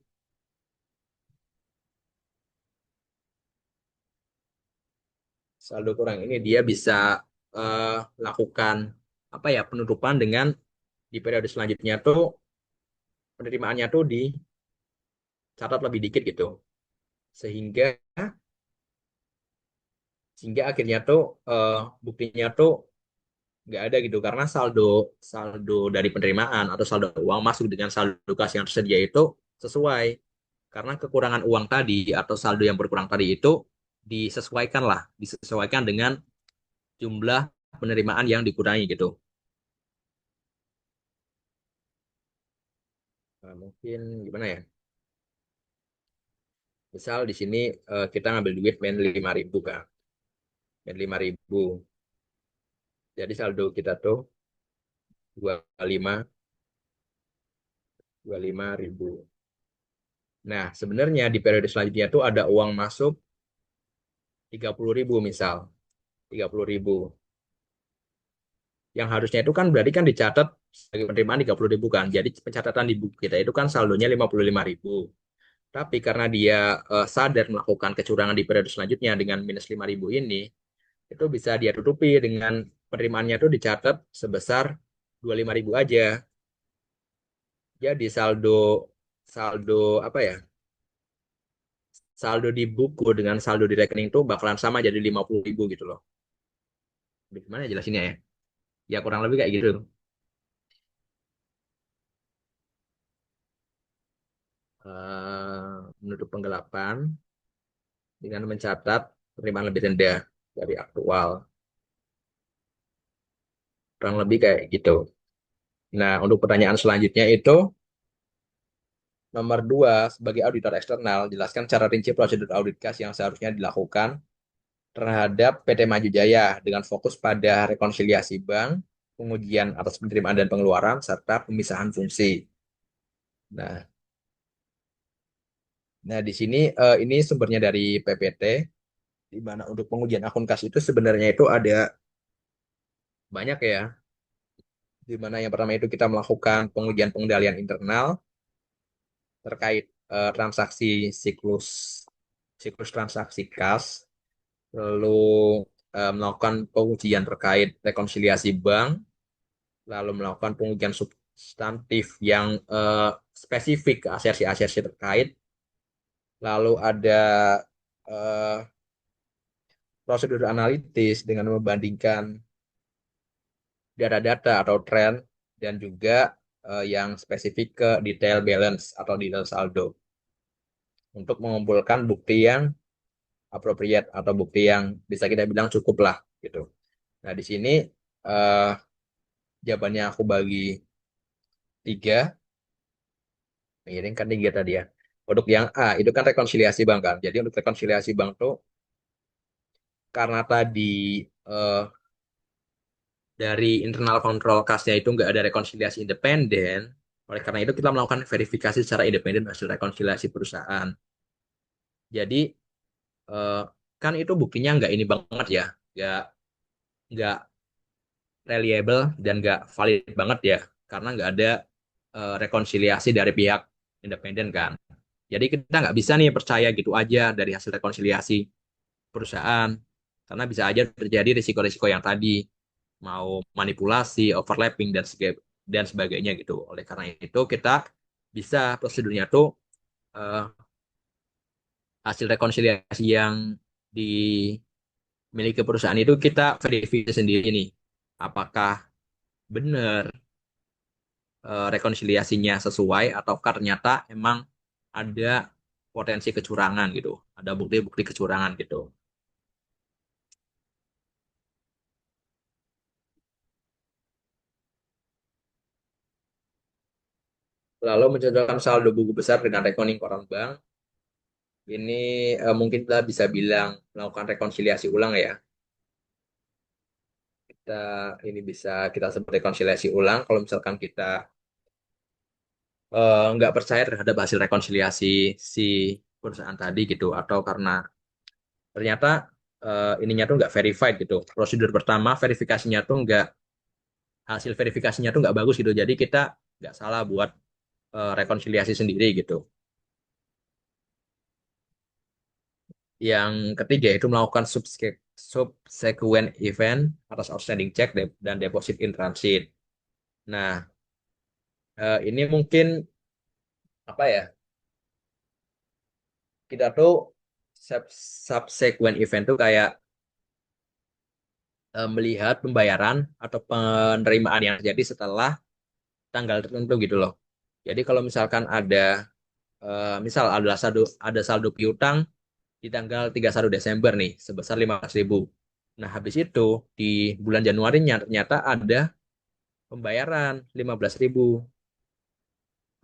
saldo kurang ini dia bisa lakukan apa ya penutupan dengan di periode selanjutnya tuh penerimaannya tuh dicatat lebih dikit gitu sehingga sehingga akhirnya tuh eh, buktinya tuh nggak ada gitu karena saldo saldo dari penerimaan atau saldo uang masuk dengan saldo kas yang tersedia itu sesuai karena kekurangan uang tadi atau saldo yang berkurang tadi itu disesuaikan dengan jumlah penerimaan yang dikurangi gitu. Nah, mungkin gimana ya? Misal di sini kita ngambil duit main 5.000 kan, main 5.000. Jadi saldo kita tuh 25 25.000. Nah, sebenarnya di periode selanjutnya tuh ada uang masuk 30.000 misal, 30.000. Yang harusnya itu kan berarti kan dicatat sebagai penerimaan 30.000 kan. Jadi pencatatan di buku kita itu kan saldonya 55.000. Tapi karena dia sadar melakukan kecurangan di periode selanjutnya dengan minus 5.000 ini, itu bisa dia tutupi dengan penerimaannya itu dicatat sebesar 25.000 aja. Jadi saldo saldo apa ya? Saldo di buku dengan saldo di rekening itu bakalan sama jadi 50.000 gitu loh. Gimana jelasinnya ya? Ya kurang lebih kayak gitu. Menutup penggelapan dengan mencatat penerimaan lebih rendah dari aktual. Kurang lebih kayak gitu. Nah, untuk pertanyaan selanjutnya itu nomor dua, sebagai auditor eksternal, jelaskan cara rinci prosedur audit kas yang seharusnya dilakukan terhadap PT Maju Jaya dengan fokus pada rekonsiliasi bank, pengujian atas penerimaan dan pengeluaran, serta pemisahan fungsi. Nah, nah di sini ini sumbernya dari PPT, di mana untuk pengujian akun kas itu sebenarnya itu ada banyak ya, di mana yang pertama itu kita melakukan pengujian pengendalian internal terkait transaksi siklus siklus transaksi kas, lalu melakukan pengujian terkait rekonsiliasi bank, lalu melakukan pengujian substantif yang spesifik ke asersi-asersi terkait, lalu ada eh, prosedur analitis dengan membandingkan data-data atau tren dan juga yang spesifik ke detail balance atau detail saldo untuk mengumpulkan bukti yang appropriate atau bukti yang bisa kita bilang cukup lah gitu. Nah, di sini eh, jawabannya aku bagi tiga, miring kan tiga tadi ya. Untuk yang A, itu kan rekonsiliasi bank kan. Jadi untuk rekonsiliasi bank tuh, karena tadi eh, dari internal control kas-nya itu nggak ada rekonsiliasi independen, oleh karena itu kita melakukan verifikasi secara independen hasil rekonsiliasi perusahaan. Jadi eh, kan itu buktinya nggak ini banget ya, nggak reliable dan nggak valid banget ya, karena nggak ada rekonsiliasi dari pihak independen kan. Jadi kita nggak bisa nih percaya gitu aja dari hasil rekonsiliasi perusahaan, karena bisa aja terjadi risiko-risiko yang tadi, mau manipulasi, overlapping dan sebagainya gitu. Oleh karena itu kita bisa prosedurnya tuh eh, hasil rekonsiliasi yang dimiliki perusahaan itu kita verifikasi sendiri nih, apakah benar rekonsiliasinya sesuai atau ternyata emang ada potensi kecurangan gitu, ada bukti-bukti kecurangan gitu. Lalu mencocokkan saldo buku besar dengan rekening koran bank, ini mungkin kita bisa bilang melakukan rekonsiliasi ulang ya. Kita ini bisa kita sebut rekonsiliasi ulang kalau misalkan kita nggak percaya terhadap hasil rekonsiliasi si perusahaan tadi gitu, atau karena ternyata ininya tuh nggak verified gitu. Prosedur pertama verifikasinya tuh nggak, hasil verifikasinya tuh nggak bagus gitu. Jadi kita nggak salah buat rekonsiliasi sendiri gitu. Yang ketiga itu melakukan subsequent event atas outstanding check dan deposit in transit. Nah, ini mungkin apa ya? Kita tuh subsequent event tuh kayak melihat pembayaran atau penerimaan yang terjadi setelah tanggal tertentu gitu loh. Jadi kalau misalkan misal ada saldo piutang di tanggal 31 Desember nih sebesar 15.000. Nah, habis itu di bulan Januari ternyata ada pembayaran 15.000,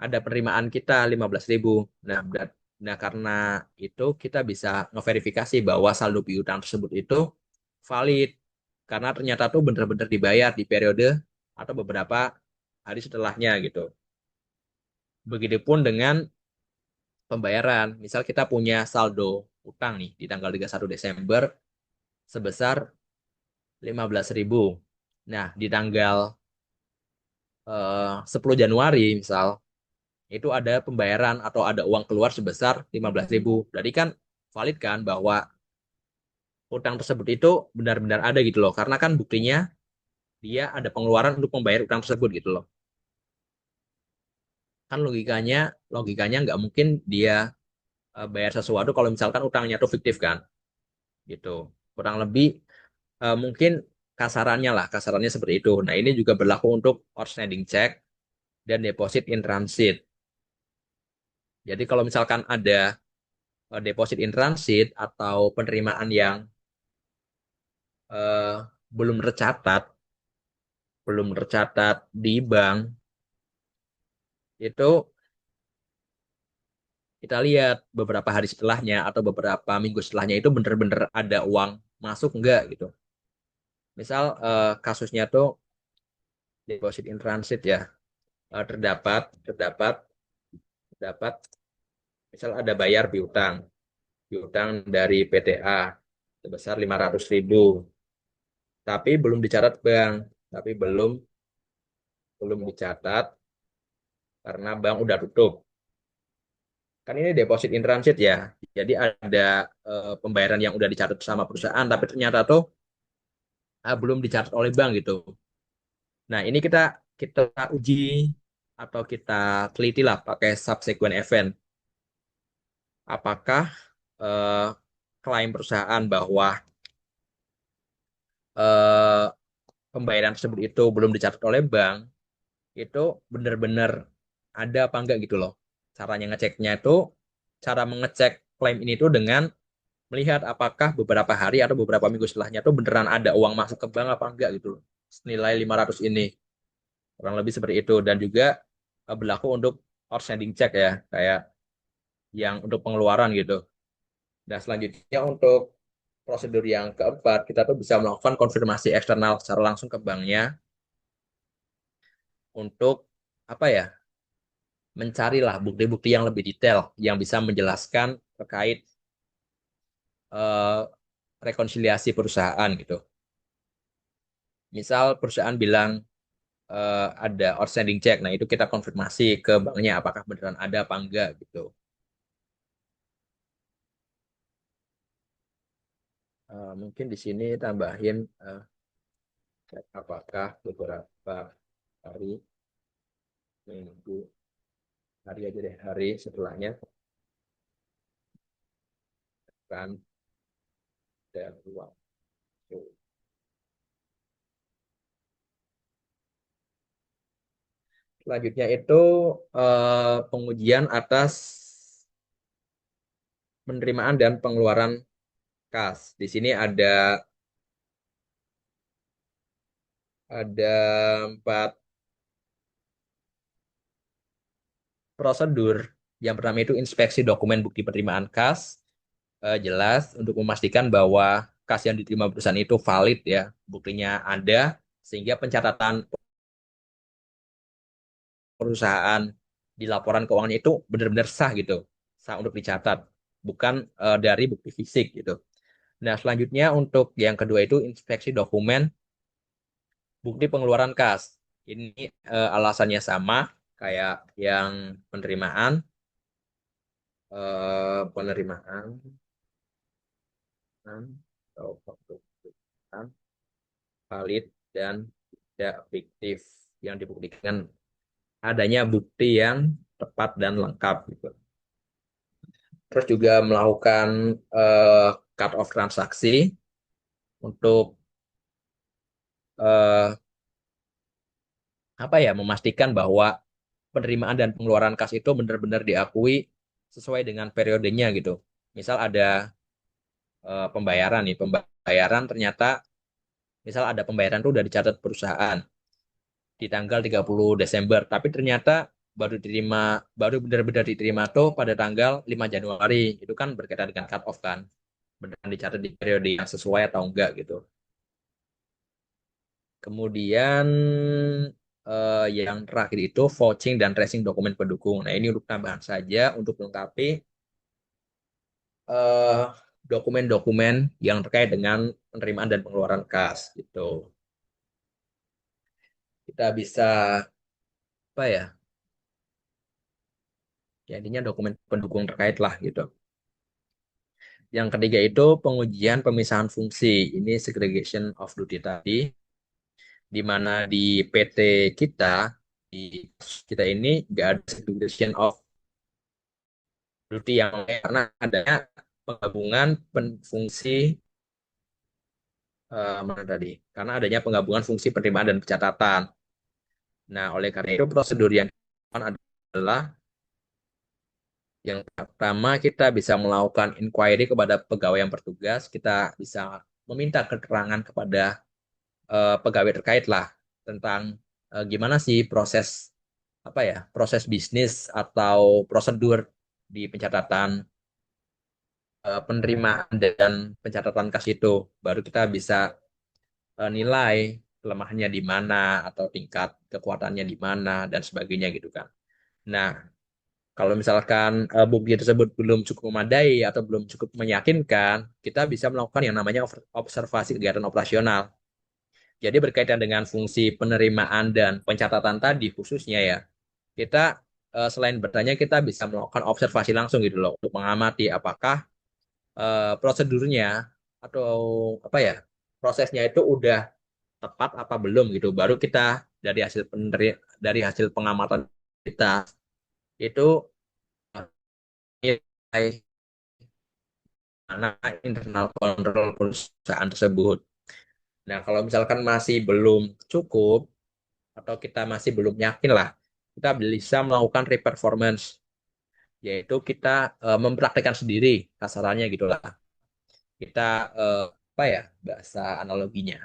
ada penerimaan kita 15.000. Nah, karena itu kita bisa ngeverifikasi bahwa saldo piutang tersebut itu valid karena ternyata tuh benar-benar dibayar di periode atau beberapa hari setelahnya gitu. Begitupun dengan pembayaran. Misal kita punya saldo utang nih di tanggal 31 Desember sebesar 15.000. Nah, di tanggal 10 Januari misal, itu ada pembayaran atau ada uang keluar sebesar 15.000. Berarti kan valid kan bahwa utang tersebut itu benar-benar ada gitu loh. Karena kan buktinya dia ada pengeluaran untuk membayar utang tersebut gitu loh. Kan logikanya nggak mungkin dia bayar sesuatu kalau misalkan utangnya tuh fiktif kan gitu. Kurang lebih mungkin kasarannya seperti itu. Nah, ini juga berlaku untuk outstanding check dan deposit in transit. Jadi kalau misalkan ada deposit in transit atau penerimaan yang eh, belum tercatat, di bank, itu kita lihat beberapa hari setelahnya atau beberapa minggu setelahnya itu benar-benar ada uang masuk enggak gitu. Misal kasusnya tuh deposit in transit ya, terdapat terdapat misal ada bayar piutang dari PTA sebesar 500.000, tapi belum dicatat bank, tapi belum belum dicatat karena bank udah tutup. Kan ini deposit in transit ya. Jadi ada pembayaran yang udah dicatat sama perusahaan, tapi ternyata tuh belum dicatat oleh bank gitu. Nah, ini kita kita uji atau kita teliti lah pakai subsequent event. Apakah eh, klaim perusahaan bahwa eh, pembayaran tersebut itu belum dicatat oleh bank itu benar-benar ada apa enggak gitu loh. Caranya ngeceknya itu, cara mengecek klaim ini tuh dengan melihat apakah beberapa hari atau beberapa minggu setelahnya tuh beneran ada uang masuk ke bank apa enggak gitu loh. Senilai 500 ini. Kurang lebih seperti itu. Dan juga berlaku untuk outstanding check ya, kayak yang untuk pengeluaran gitu. Dan selanjutnya untuk prosedur yang keempat, kita tuh bisa melakukan konfirmasi eksternal secara langsung ke banknya untuk apa ya, mencarilah bukti-bukti yang lebih detail yang bisa menjelaskan terkait eh, rekonsiliasi perusahaan gitu. Misal perusahaan bilang ada outstanding check, nah itu kita konfirmasi ke banknya apakah beneran ada apa enggak gitu. Mungkin di sini tambahin apakah beberapa hari, minggu, hari aja deh, hari setelahnya kan ada uang. Selanjutnya itu pengujian atas penerimaan dan pengeluaran kas. Di sini ada 4 prosedur. Yang pertama itu inspeksi dokumen bukti penerimaan kas, jelas untuk memastikan bahwa kas yang diterima perusahaan itu valid ya, buktinya ada, sehingga pencatatan perusahaan di laporan keuangannya itu benar-benar sah gitu, sah untuk dicatat, bukan dari bukti fisik gitu. Nah, selanjutnya untuk yang kedua itu inspeksi dokumen bukti pengeluaran kas. Ini alasannya sama kayak yang penerimaan, penerimaan atau pembuktian valid dan tidak fiktif yang dibuktikan adanya bukti yang tepat dan lengkap gitu. Terus juga melakukan cut off transaksi untuk eh, apa ya, memastikan bahwa penerimaan dan pengeluaran kas itu benar-benar diakui sesuai dengan periodenya gitu. Misal ada pembayaran nih, pembayaran ternyata misal ada pembayaran itu udah dicatat perusahaan di tanggal 30 Desember, tapi ternyata baru benar-benar diterima tuh pada tanggal 5 Januari. Itu kan berkaitan dengan cut off kan. Benar dicatat di periode yang sesuai atau enggak gitu. Kemudian yang terakhir itu vouching dan tracing dokumen pendukung. Nah, ini untuk tambahan saja untuk melengkapi eh, dokumen-dokumen yang terkait dengan penerimaan dan pengeluaran kas gitu. Kita bisa apa ya? Ya, intinya dokumen pendukung terkait lah gitu. Yang ketiga itu pengujian pemisahan fungsi. Ini segregation of duty tadi, di mana di PT kita, di kita ini nggak ada segregation of duty yang lain, karena adanya penggabungan fungsi mana tadi? Karena adanya penggabungan fungsi penerimaan dan pencatatan. Nah, oleh karena itu prosedur yang dilakukan adalah yang pertama kita bisa melakukan inquiry kepada pegawai yang bertugas, kita bisa meminta keterangan kepada pegawai terkait lah tentang gimana sih proses apa ya, proses bisnis atau prosedur di pencatatan penerimaan dan pencatatan kas itu. Baru kita bisa nilai kelemahannya di mana atau tingkat kekuatannya di mana dan sebagainya gitu kan. Nah, kalau misalkan bukti tersebut belum cukup memadai atau belum cukup meyakinkan, kita bisa melakukan yang namanya observasi kegiatan operasional. Jadi berkaitan dengan fungsi penerimaan dan pencatatan tadi khususnya ya, kita selain bertanya kita bisa melakukan observasi langsung gitu loh untuk mengamati apakah prosedurnya atau apa ya, prosesnya itu udah tepat apa belum gitu. Baru kita dari dari hasil pengamatan kita itu nilai mana internal kontrol perusahaan tersebut. Nah, kalau misalkan masih belum cukup atau kita masih belum yakin lah, kita bisa melakukan reperformance, yaitu kita mempraktekkan sendiri kasarannya gitulah. Kita apa ya bahasa analoginya?